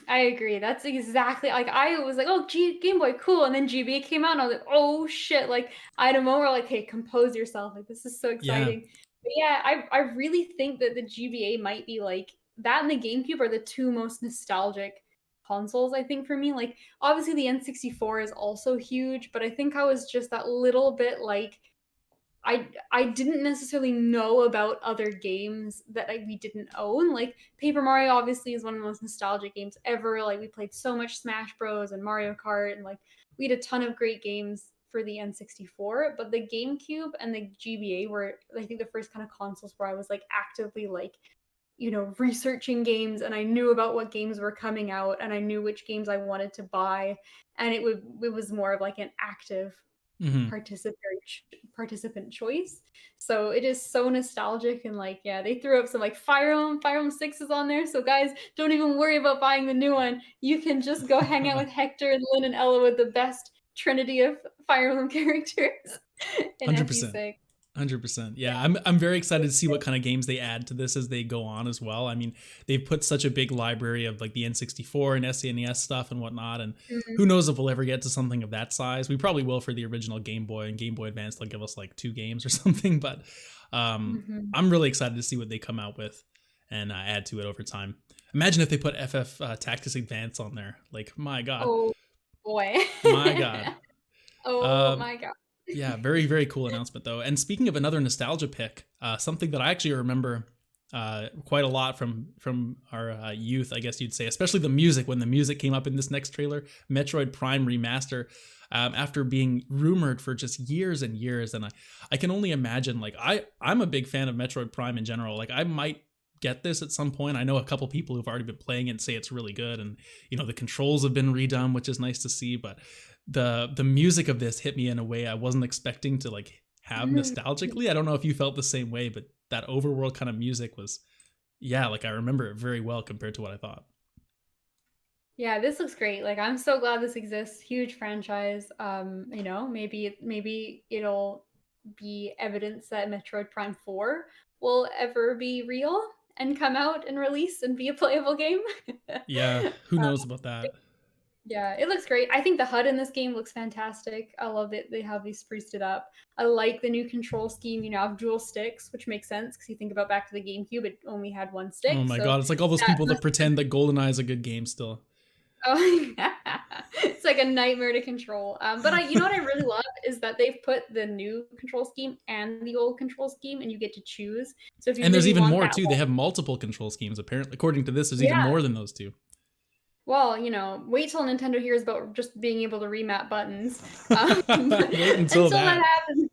I agree. That's exactly, like, I was like, oh, Game Boy, cool. And then GBA came out and I was like, oh shit. Like, I had a moment where like, hey, compose yourself. Like, this is so exciting. Yeah. But yeah, I really think that the GBA might be like, that and the GameCube are the two most nostalgic consoles, I think, for me. Like, obviously the N64 is also huge, but I think I was just that little bit like, I didn't necessarily know about other games that we didn't own. Like, Paper Mario obviously is one of the most nostalgic games ever. Like, we played so much Smash Bros. And Mario Kart, and like, we had a ton of great games for the N64. But the GameCube and the GBA were, I think, the first kind of consoles where I was like actively like, researching games, and I knew about what games were coming out, and I knew which games I wanted to buy, and it was more of like an active participant choice. So it is so nostalgic, and like, yeah, they threw up some like Fire Emblem 6 is on there. So guys, don't even worry about buying the new one. You can just go hang out with Hector and Lynn and Ella, with the best trinity of Fire Emblem characters in 100%. 100%. Yeah, I'm very excited to see what kind of games they add to this as they go on as well. I mean, they've put such a big library of like the N64 and SNES stuff and whatnot, and who knows if we'll ever get to something of that size. We probably will for the original Game Boy and Game Boy Advance. They'll give us like 2 games or something, but I'm really excited to see what they come out with and add to it over time. Imagine if they put FF Tactics Advance on there. Like, my God. Oh, boy. My God. My God. Yeah, very, very cool announcement, though. And speaking of another nostalgia pick, something that I actually remember quite a lot from our youth, I guess you'd say, especially the music, when the music came up in this next trailer, Metroid Prime Remaster, after being rumored for just years and years. And I can only imagine, like, I'm a big fan of Metroid Prime in general. Like, I might get this at some point. I know a couple people who've already been playing it and say it's really good. And, the controls have been redone, which is nice to see. But the music of this hit me in a way I wasn't expecting to like have nostalgically. I don't know if you felt the same way, but that overworld kind of music was, yeah, like I remember it very well compared to what I thought. Yeah, this looks great. Like, I'm so glad this exists. Huge franchise. Maybe it'll be evidence that Metroid Prime 4 will ever be real and come out and release and be a playable game. Yeah, who knows about that? Yeah, it looks great. I think the HUD in this game looks fantastic. I love it. They have these spruced it up. I like the new control scheme. You have dual sticks, which makes sense because you think about back to the GameCube, it only had one stick. Oh my God, it's like all those people that pretend that GoldenEye is a good game still. Oh, yeah. It's like a nightmare to control. But you know what I really love is that they've put the new control scheme and the old control scheme, and you get to choose. So if you there's even more too. They have multiple control schemes. Apparently, according to this, there's even more than those two. Well, wait till Nintendo hears about just being able to remap buttons. Wait until that happens.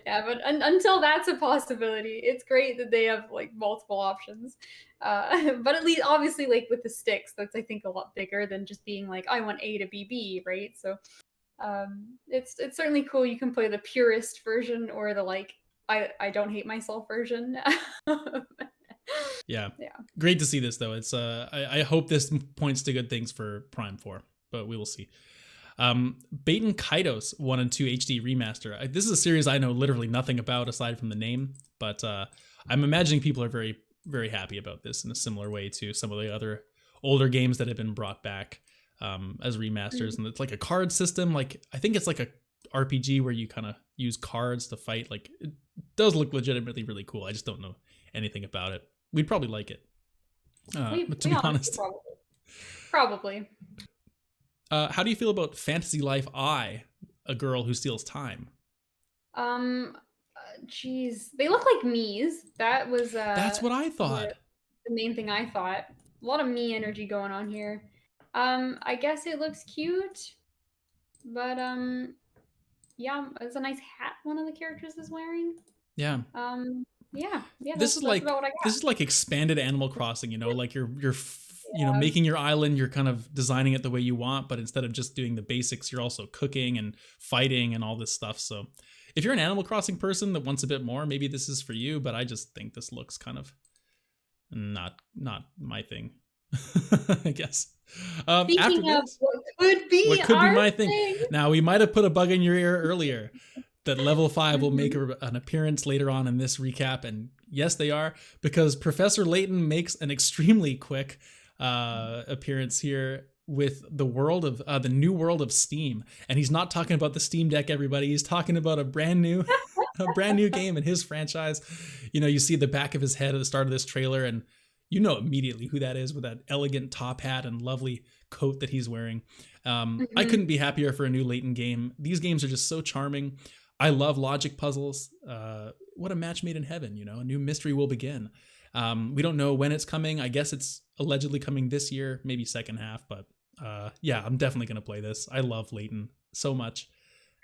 Yeah, but until that's a possibility, it's great that they have like multiple options. But at least, obviously, like with the sticks, that's I think a lot bigger than just being like I want A to be B, right? So it's certainly cool. You can play the purist version or the like I don't hate myself version. Yeah. Yeah. Great to see this though. It's I hope this points to good things for Prime 4, but we will see. Baten Kaitos 1 and 2 HD remaster. This is a series I know literally nothing about aside from the name, but I'm imagining people are very, very happy about this in a similar way to some of the other older games that have been brought back as remasters. And it's like a card system. Like I think it's like a RPG where you kind of use cards to fight. Like it does look legitimately really cool. I just don't know anything about it. We'd probably like it. But to be honest, probably. How do you feel about Fantasy Life I, A Girl Who Steals Time? Geez, they look like Mii's. That was That's what I thought. The main thing I thought. A lot of Mii energy going on here. I guess it looks cute, but yeah, it's a nice hat one of the characters is wearing. Yeah. Yeah. This is like about what I got. This is like expanded Animal Crossing. You know, like you're you know, making your island, you're kind of designing it the way you want, but instead of just doing the basics, you're also cooking and fighting and all this stuff. So if you're an Animal Crossing person that wants a bit more, maybe this is for you, but I just think this looks kind of not my thing. I guess. Speaking of this, what could be my thing. Now, we might have put a bug in your ear earlier that level 5 will make an appearance later on in this recap, and yes, they are, because Professor Layton makes an extremely quick appearance here with the world of the new world of Steam, and he's not talking about the Steam Deck, everybody. He's talking about a brand new game in his franchise. You know, you see the back of his head at the start of this trailer, and you know immediately who that is with that elegant top hat and lovely coat that he's wearing. I couldn't be happier for a new Layton game. These games are just so charming. I love logic puzzles. What a match made in heaven, you know, a new mystery will begin. We don't know when it's coming. I guess it's allegedly coming this year, maybe second half, but yeah, I'm definitely going to play this. I love Layton so much.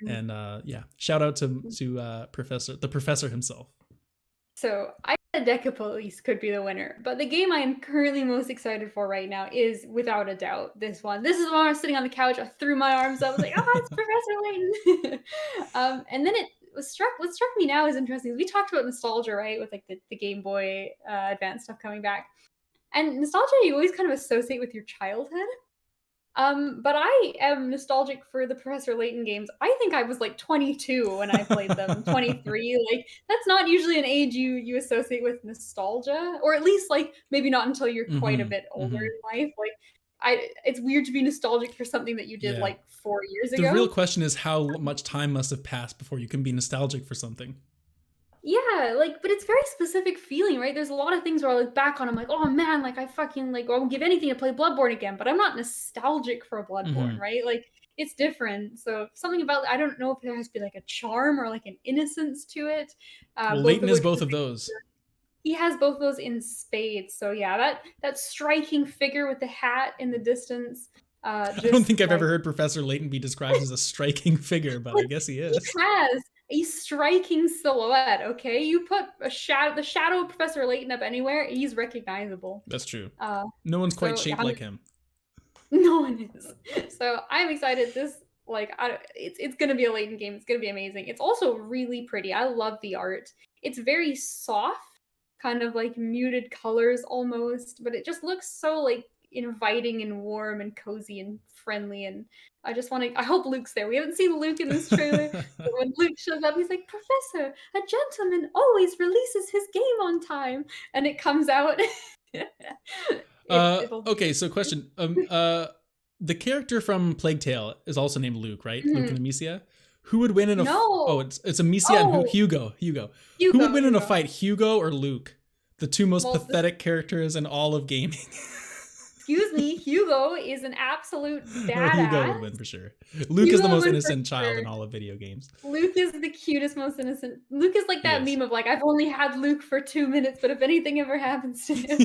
And yeah, shout out to Professor himself. So I said Decapolice could be the winner, but the game I am currently most excited for right now is without a doubt this one. This is when I was sitting on the couch, I threw my arms up, I was like, oh, it's Professor Layton. And then what struck me now is interesting. We talked about nostalgia, right? With like the Game Boy Advance stuff coming back. And nostalgia you always kind of associate with your childhood. But I am nostalgic for the Professor Layton games. I think I was like 22 when I played them, 23. Like that's not usually an age you associate with nostalgia, or at least like maybe not until you're quite a bit older in life. Like it's weird to be nostalgic for something that you did like 4 years ago. The real question is how much time must have passed before you can be nostalgic for something. Yeah, like, but it's very specific feeling, right? There's a lot of things where I look back on, I'm like, oh man, like I fucking like, I would give anything to play Bloodborne again, but I'm not nostalgic for a Bloodborne, right? Like, it's different. So something about, I don't know if there has to be like a charm or like an innocence to it. Well, Layton is both of those. He has both of those in spades. So yeah, that striking figure with the hat in the distance. I don't think I've ever heard Professor Layton be described as a striking figure, but I guess he is. He has a striking silhouette, okay? You put the shadow of Professor Layton up anywhere, he's recognizable. That's true. No one's quite shaped like him. No one is. So I'm excited. This, like, it's going to be a Layton game. It's going to be amazing. It's also really pretty. I love the art. It's very soft, kind of like muted colors almost, but it just looks so, like, inviting and warm and cozy and friendly, and I hope Luke's there. We haven't seen Luke in this trailer. But when Luke shows up, he's like, Professor, a gentleman always releases his game on time, and it comes out. Okay, so question. The character from Plague Tale is also named Luke, right? Luke and Amicia. Who would win in a it's Amicia and Hugo. Who would win in a fight, Hugo or Luke? The two most pathetic characters in all of gaming. excuse me, Hugo is an absolute Hugo would badass. win for sure. Luke is the Hugo most would win for innocent child in sure. all of video games. Luke is the cutest, most innocent. Luke is like He that is. meme of like, I've only had Luke for 2 minutes, but if anything ever happens to him.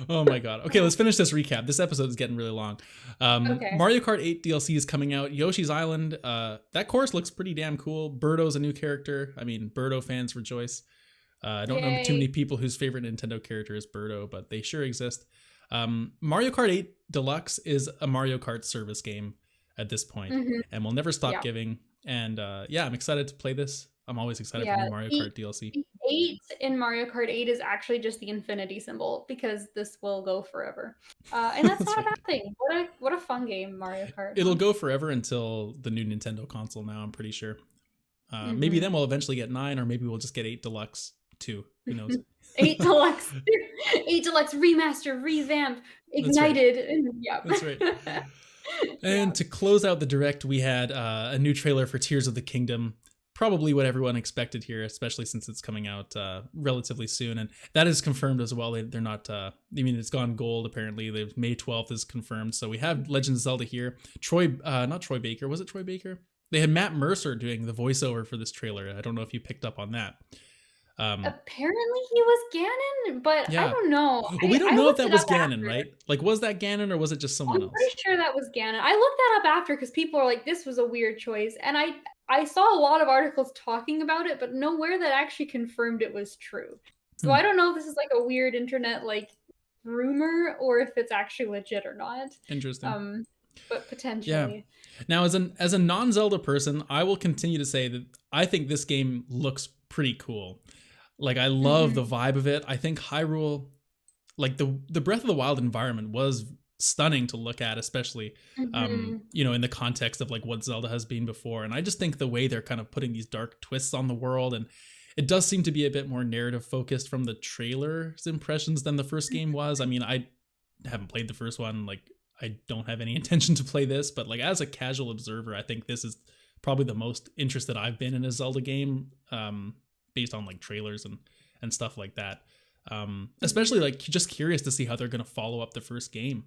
Oh my god. Okay, let's finish this recap. This episode is getting really long. Okay. Mario Kart 8 DLC is coming out. Yoshi's Island. That course looks pretty damn cool. Birdo's a new character. I mean, Birdo fans rejoice. I don't know too Yay. many people whose favorite Nintendo character is Birdo, but they sure exist. Mario Kart 8 Deluxe is a Mario Kart service game at this point, and we'll never stop giving. And yeah, I'm excited to play this. I'm always excited for new Mario Kart DLC. The 8 in Mario Kart 8 is actually just the infinity symbol because this will go forever. And that's not a bad thing. What a fun game, Mario Kart. It'll go forever until the new Nintendo console now, I'm pretty sure. Maybe then we'll eventually get 9, or maybe we'll just get 8 Deluxe too. Who knows? 8 Deluxe. 8 Deluxe remaster, revamp, ignited. That's right. And to close out the direct, we had a new trailer for Tears of the Kingdom. Probably what everyone expected here, especially since it's coming out relatively soon. And that is confirmed as well. They're not, I mean, it's gone gold apparently. May 12th is confirmed. So we have Legend of Zelda here. Not Troy Baker. Was it Troy Baker? They had Matt Mercer doing the voiceover for this trailer. I don't know if you picked up on that. Apparently he was Ganon, but I don't know. Well, we don't know if that was Ganon, right? Like, was that Ganon or was it just someone else? I'm pretty sure that was Ganon. I looked that up after because people are like, this was a weird choice. And I saw a lot of articles talking about it, but nowhere that actually confirmed it was true. So I don't know if this is like a weird internet like rumor or if it's actually legit or not. Interesting. But potentially. Yeah. Now, as a non-Zelda person, I will continue to say that I think this game looks pretty cool. Like, I love the vibe of it. I think Hyrule, like the Breath of the Wild environment was stunning to look at, especially, you know, in the context of like what Zelda has been before. And I just think the way they're kind of putting these dark twists on the world, and it does seem to be a bit more narrative focused from the trailer's impressions than the first game was. I mean, I haven't played the first one. Like, I don't have any intention to play this, but like as a casual observer, I think this is probably the most interested I've been in a Zelda game, based on like trailers and stuff like that. Especially like just curious to see how they're going to follow up the first game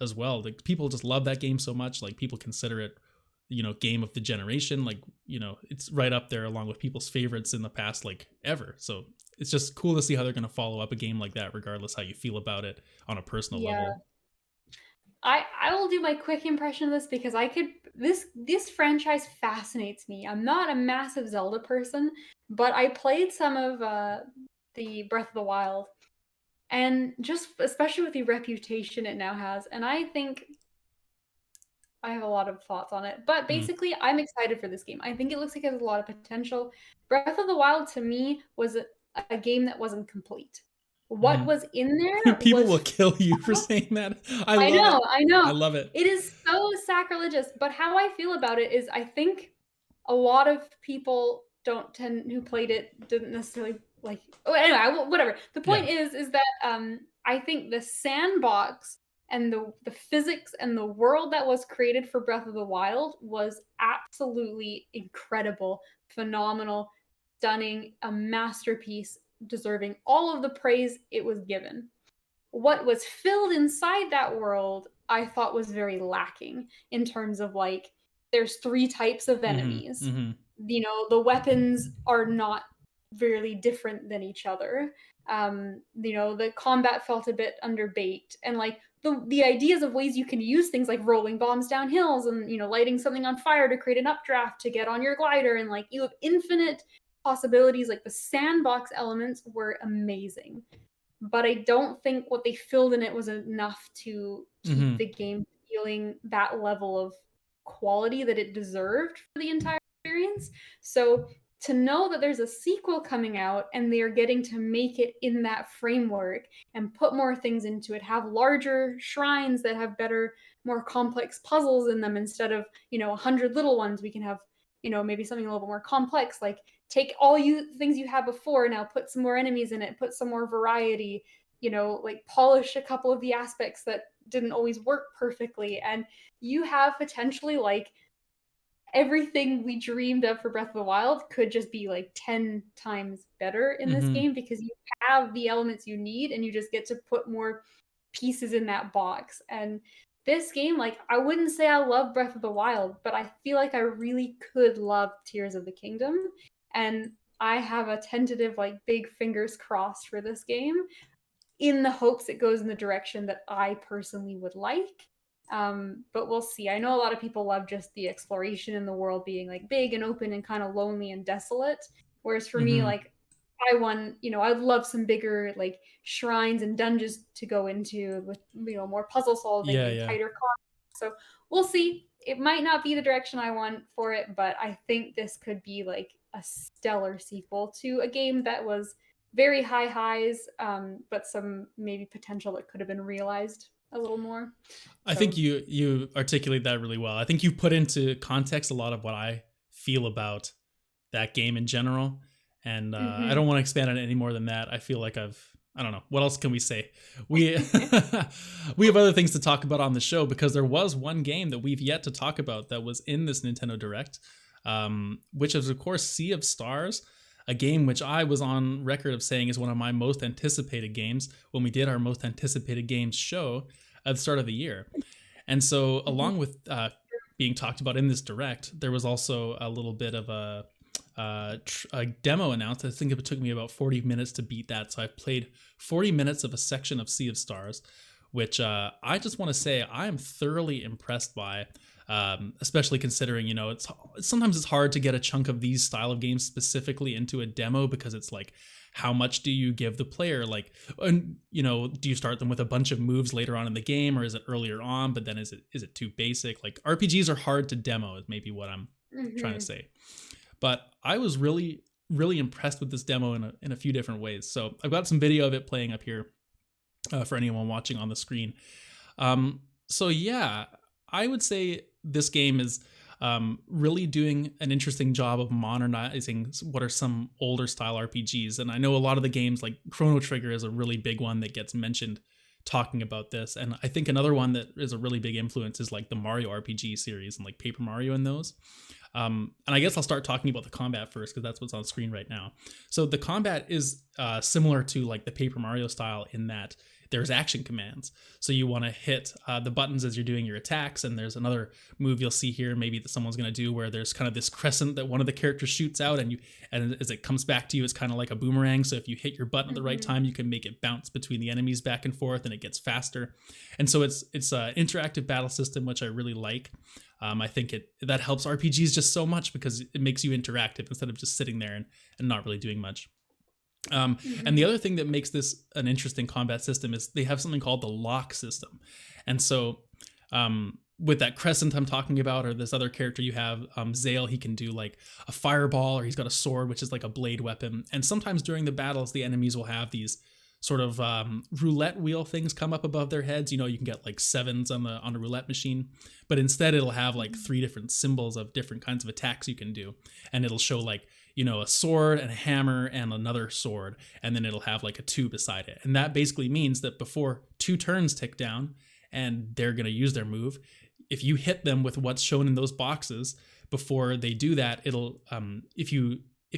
as well. Like, people just love that game so much. Like, people consider it, you know, game of the generation. Like, you know, it's right up there along with people's favorites in the past, like ever. So it's just cool to see how they're going to follow up a game like that, regardless how you feel about it on a personal level. I will do my quick impression of this because this franchise fascinates me. I'm not a massive Zelda person, but I played some of the Breath of the Wild, and just especially with the reputation it now has, and I think I have a lot of thoughts on it. But basically, I'm excited for this game. I think it looks like it has a lot of potential. Breath of the Wild to me was a game that wasn't complete. What was in there? People will kill you for saying that. I know. I love it. It is so sacrilegious. But how I feel about it is, I think a lot of people who played it didn't necessarily like. Oh, anyway, whatever. The point is that I think the sandbox and the physics and the world that was created for Breath of the Wild was absolutely incredible, phenomenal, stunning, a masterpiece, deserving all of the praise it was given. What was filled inside that world, I thought was very lacking in terms of like, there's 3 types of enemies. You know, the weapons are not really different than each other. You know, the combat felt a bit underbaked, and like the ideas of ways you can use things like rolling bombs down hills and, you know, lighting something on fire to create an updraft to get on your glider, and like you have infinite possibilities. Like, the sandbox elements were amazing, but I don't think what they filled in it was enough to keep the game feeling that level of quality that it deserved for the entire experience. So to know that there's a sequel coming out and they are getting to make it in that framework and put more things into it, have larger shrines that have better, more complex puzzles in them instead of, you know, 100 little ones, we can have, you know, maybe something a little bit more complex. Like, take all things you had before, now put some more enemies in it, put some more variety, you know, like polish a couple of the aspects that didn't always work perfectly. And you have potentially like everything we dreamed of for Breath of the Wild could just be like 10 times better in this game, because you have the elements you need and you just get to put more pieces in that box. And this game, like, I wouldn't say I love Breath of the Wild, but I feel like I really could love Tears of the Kingdom. And I have a tentative, like, big fingers crossed for this game in the hopes it goes in the direction that I personally would like. But we'll see. I know a lot of people love just the exploration in the world being like big and open and kind of lonely and desolate. Whereas for me, Mm-hmm. like, I'd love some bigger like shrines and dungeons to go into with more puzzle solving Yeah, and yeah. tighter combat. So we'll see. It might not be the direction I want for it, but I think this could be like a stellar sequel to a game that was very high highs, but some maybe potential that could have been realized a little more. I think So, you articulate that really well. I think you've put into context a lot of what I feel about that game in general, and I don't mhm. want to expand on it any more than that. I feel like I don't know what else can we say. We we have other things to talk about on the show because there was one game that we've yet to talk about that was in this Nintendo Direct, which is of course Sea of Stars, a game which I was on record of saying is one of my most anticipated games when we did our most anticipated games show at the start of the year. And so, Mhm. along with being talked about in this direct, there was also a little bit of a demo announced. I think it took me about 40 minutes to beat that. So I've played 40 minutes of a section of Sea of Stars, which I just want to say I am thoroughly impressed by. Especially considering it's sometimes it's hard to get a chunk of these style of games specifically into a demo because it's like how much do you give the player, like, and do you start them with a bunch of moves later on in the game, or is it earlier on but then is it too basic? Like RPGs are hard to demo is maybe what I'm trying to Mhm. say. But I was really impressed with this demo in a few different ways. So I've got some video of it playing up here for anyone watching on the screen. So yeah, I would say this game is really doing an interesting job of modernizing what are some older style RPGs. And I know a lot of the games, like Chrono Trigger is a really big one that gets mentioned talking about this. And I think another one that is a really big influence is like the Mario RPG series and like Paper Mario and those. And I guess I'll start talking about the combat first because that's what's on screen right now. So the combat is similar to like the Paper Mario style in that there's action commands. So you want to hit the buttons as you're doing your attacks. And there's another move you'll see here, maybe that someone's going to do, where there's kind of this crescent that one of the characters shoots out, and as it comes back to you, it's kind of like a boomerang. So if you hit your button at the right Mhm. time, you can make it bounce between the enemies back and forth, and it gets faster. And so it's an interactive battle system, which I really like. I think that helps RPGs just so much because it makes you interactive instead of just sitting there and not really doing much. And the Mhm. other thing that makes this an interesting combat system is they have something called the lock system. And so with that crescent I'm talking about, or this other character you have, Zale, he can do like a fireball, or he's got a sword, which is like a blade weapon. And sometimes during the battles, the enemies will have these sort of roulette wheel things come up above their heads. You can get like sevens on a roulette machine, but instead it'll have like three different symbols of different kinds of attacks you can do, and it'll show like a sword and a hammer and another sword, and then it'll have like a 2 beside it. And that basically means that before 2 turns tick down and they're going to use their move, if you hit them with what's shown in those boxes before they do that, it'll if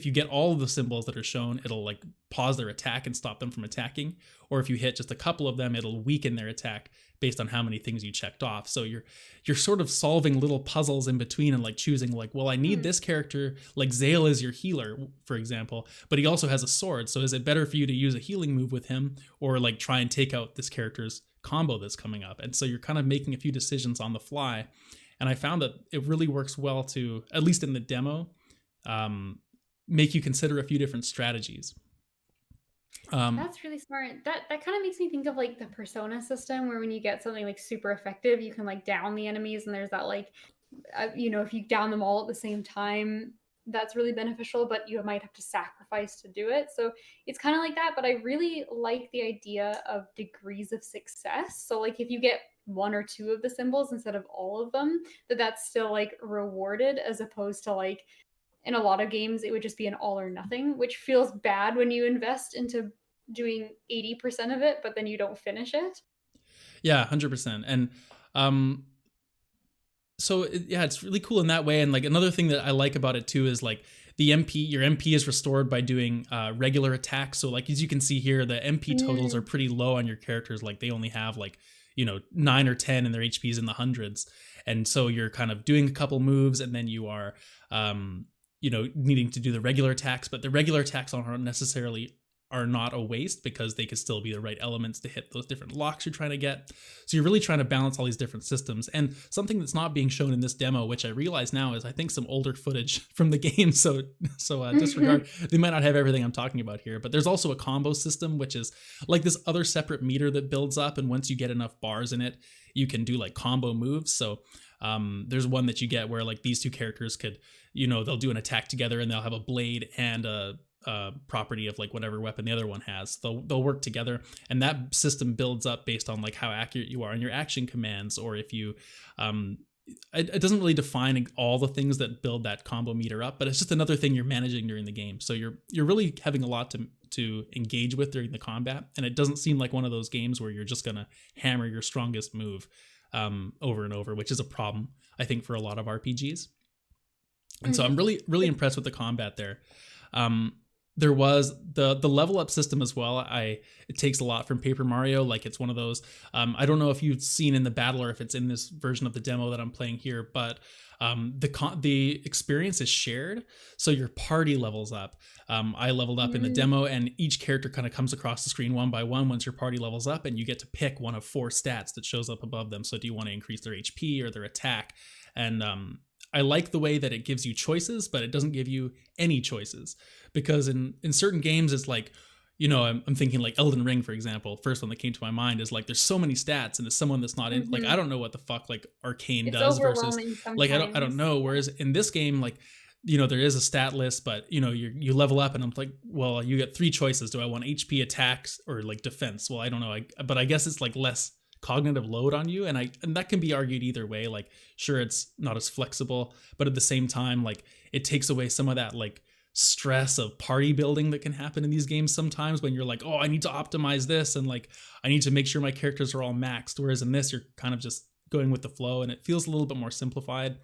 you get all of the symbols that are shown, it'll like pause their attack and stop them from attacking. Or if you hit just a couple of them, it'll weaken their attack based on how many things you checked off. So you're sort of solving little puzzles in between and like choosing like, well, I need Hmm. this character, like Zale is your healer, for example, but he also has a sword. So is it better for you to use a healing move with him, or like try and take out this character's combo that's coming up? And so you're kind of making a few decisions on the fly. And I found that it really works well to, at least in the demo, make you consider a few different strategies. That's really smart. That kind of makes me think of like the persona system where when you get something like super effective, you can like down the enemies, and there's that like if you down them all at the same time, that's really beneficial, but you might have to sacrifice to do it. So it's kind of like that, but I really like the idea of degrees of success. So like if you get one or two of the symbols instead of all of them, that's still like rewarded, as opposed to like in a lot of games it would just be an all or nothing, which feels bad when you invest into doing 80% of it but then you don't finish it. Yeah, 100%. And um, yeah, it's really cool in that way. And like another thing that I like about it too is like the your MP is restored by doing regular attacks. So like as you can see here, the MP totals are pretty low on your characters. Like they only have like 9 or 10, and their HP's in the hundreds. And so you're kind of doing a couple moves, and then you are needing to do the regular attacks. But the regular attacks aren't necessarily are not a waste, because they could still be the right elements to hit those different locks you're trying to get. So you're really trying to balance all these different systems. And something that's not being shown in this demo, which I realize now, is I think some older footage from the game. So disregard. They might not have everything I'm talking about here, but there's also a combo system, which is like this other separate meter that builds up. And once you get enough bars in it, you can do like combo moves. So there's one that you get where like these two characters could, they'll do an attack together, and they'll have a blade and a property of like whatever weapon the other one has. They'll work together, and that system builds up based on like how accurate you are in your action commands, or if you it doesn't really define all the things that build that combo meter up, but it's just another thing you're managing during the game. So you're really having a lot to engage with during the combat, and it doesn't seem like one of those games where you're just gonna hammer your strongest move over and over, which is a problem I think for a lot of RPGs. And so I'm really impressed with the combat there. There was the level up system as well. It takes a lot from Paper Mario. Like it's one of those. I don't know if you've seen in the battle or if it's in this version of the demo that I'm playing here, but the experience is shared. So your party levels up. I leveled up in the demo, and each character kind of comes across the screen one by one once your party levels up, and you get to pick one of 4 stats that shows up above them. So do you want to increase their HP or their attack? And I like the way that it gives you choices, but it doesn't give you any choices, because in certain games it's like, I'm thinking like Elden Ring, for example. First one that came to my mind is like, there's so many stats, and as someone that's not in, like, I don't know what the fuck like Arcane does versus like, I don't know. Whereas in this game, like, there is a stat list, but you level up, and I'm like, well, you get 3 choices. Do I want HP, attacks, or like defense? Well, I don't know. But I guess it's like less cognitive load on you, and that can be argued either way. Like, sure, it's not as flexible, but at the same time, like, it takes away some of that like stress of party building that can happen in these games sometimes, when you're like, oh, I need to optimize this, and like I need to make sure my characters are all maxed, whereas in this you're kind of just going with the flow, and it feels a little bit more simplified.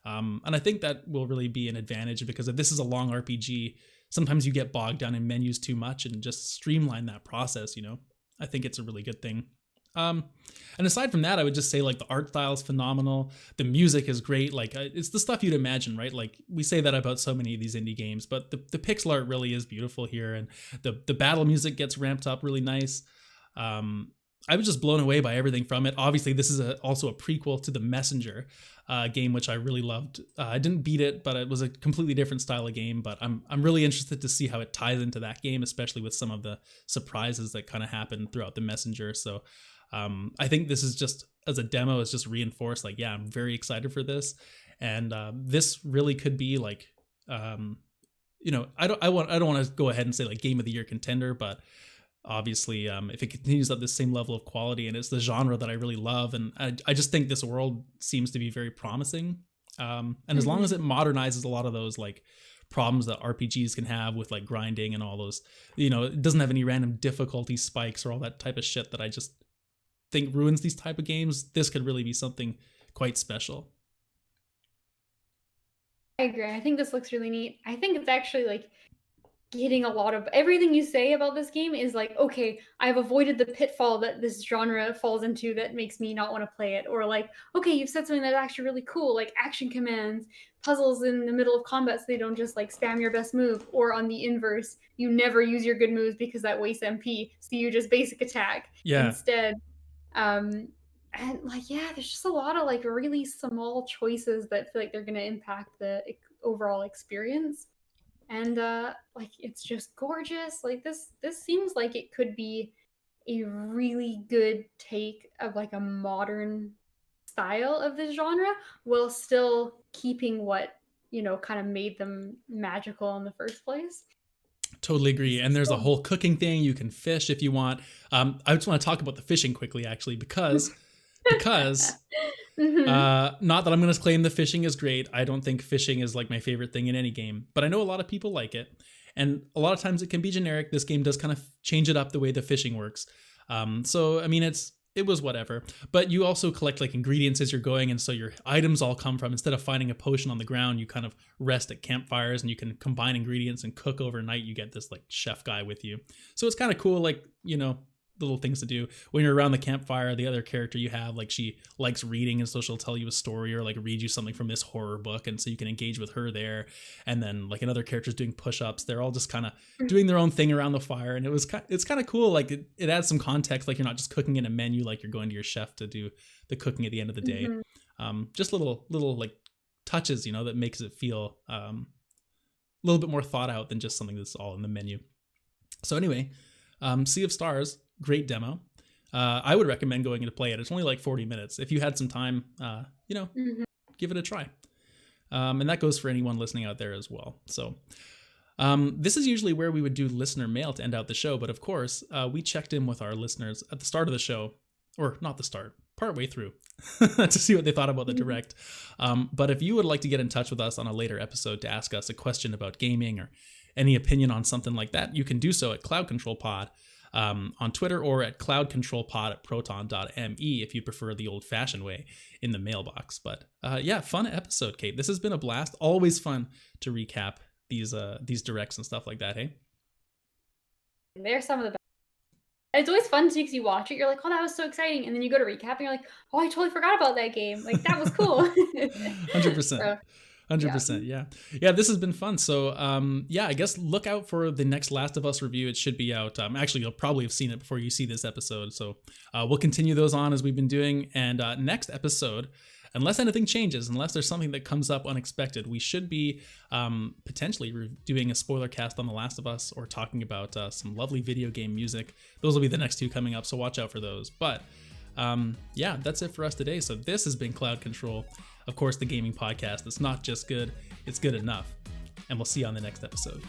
And I think that will really be an advantage, because if this is a long RPG, sometimes you get bogged down in menus too much, and just streamline that process. I think it's a really good thing. And aside from that, I would just say like the art style is phenomenal. The music is great. Like it's the stuff you'd imagine, right? Like we say that about so many of these indie games, but the pixel art really is beautiful here, and the battle music gets ramped up really nice. I was just blown away by everything from it. Obviously, this is also a prequel to the Messenger game, which I really loved. I didn't beat it, but it was a completely different style of game. But I'm really interested to see how it ties into that game, especially with some of the surprises that kind of happened throughout the Messenger. So I think this is just, as a demo, is just reinforced. Like, yeah, I'm very excited for this, and this really could be like, I don't want to go ahead and say like game of the year contender, but obviously, if it continues at the same level of quality, and it's the genre that I really love, and I just think this world seems to be very promising. And as long as it modernizes a lot of those like problems that RPGs can have with like grinding and all those, it doesn't have any random difficulty spikes or all that type of shit that I just think ruins these type of games, this could really be something quite special. I agree. I think this looks really neat. I think it's actually like getting a lot of everything you say about this game is like, okay, I've avoided the pitfall that this genre falls into that makes me not want to play it. Or like, okay, you've said something that's actually really cool, like action commands, puzzles in the middle of combat, so they don't just like spam your best move. Or on the inverse, you never use your good moves because that wastes MP, so you just basic attack instead. And like, yeah, there's just a lot of like really small choices that feel like they're going to impact the overall experience. And like, it's just gorgeous. Like this seems like it could be a really good take of like a modern style of this genre, while still keeping what kind of made them magical in the first place. Totally agree. And there's a whole cooking thing. You can fish if you want. I just want to talk about the fishing quickly, actually, because not that I'm going to claim the fishing is great. I don't think fishing is like my favorite thing in any game, but I know a lot of people like it. And a lot of times it can be generic. This game does kind of change it up the way the fishing works. So, I mean, it's it was whatever. But you also collect like ingredients as you're going, and so your items all come from, instead of finding a potion on the ground, you kind of rest at campfires and you can combine ingredients and cook overnight. You get this like chef guy with you. So it's kind of cool, like, you know, little things to do when you're around the campfire. The other character you have, like, she likes reading, and so she'll tell you a story or like read you something from this horror book, and so you can engage with her there. And then like another character's doing push-ups. They're all just kind of doing their own thing around the fire, and it's kind of cool. Like it adds some context, like you're not just cooking in a menu, like you're going to your chef to do the cooking at the end of the day. Just little like touches, you know, that makes it feel a little bit more thought out than just something that's all in the menu. So anyway, Sea of Stars, great demo. I would recommend going in to play it. It's only like 40 minutes. If you had some time, you know, give it a try. And that goes for anyone listening out there as well. So this is usually where we would do listener mail to end out the show. But of course, we checked in with our listeners at the start of the show, or not the start, partway through, to see what they thought about the direct. But if you would like to get in touch with us on a later episode to ask us a question about gaming or any opinion on something like that, you can do so at CloudControlPod on Twitter, or at cloudcontrolpod@proton.me if you prefer the old-fashioned way in the mailbox. But yeah, fun episode, Kate. This has been a blast. Always fun to recap these directs and stuff like that, hey? They're some of the best. It's always fun too, because you watch it, you're like, oh, that was so exciting, and then you go to recap and you're like, oh, I totally forgot about that game. Like, that was cool. 100%. So, 100%. Yeah, this has been fun. So yeah, I guess look out for the next Last of Us review. It should be out. Actually, you'll probably have seen it before you see this episode. So we'll continue those on as we've been doing. And next episode, unless anything changes, unless there's something that comes up unexpected, we should be potentially doing a spoiler cast on The Last of Us, or talking about some lovely video game music. Those will be the next two coming up, so watch out for those. But yeah, that's it for us today. So this has been Cloud Control, of course, the gaming podcast that's not just good, it's good enough. And we'll see you on the next episode.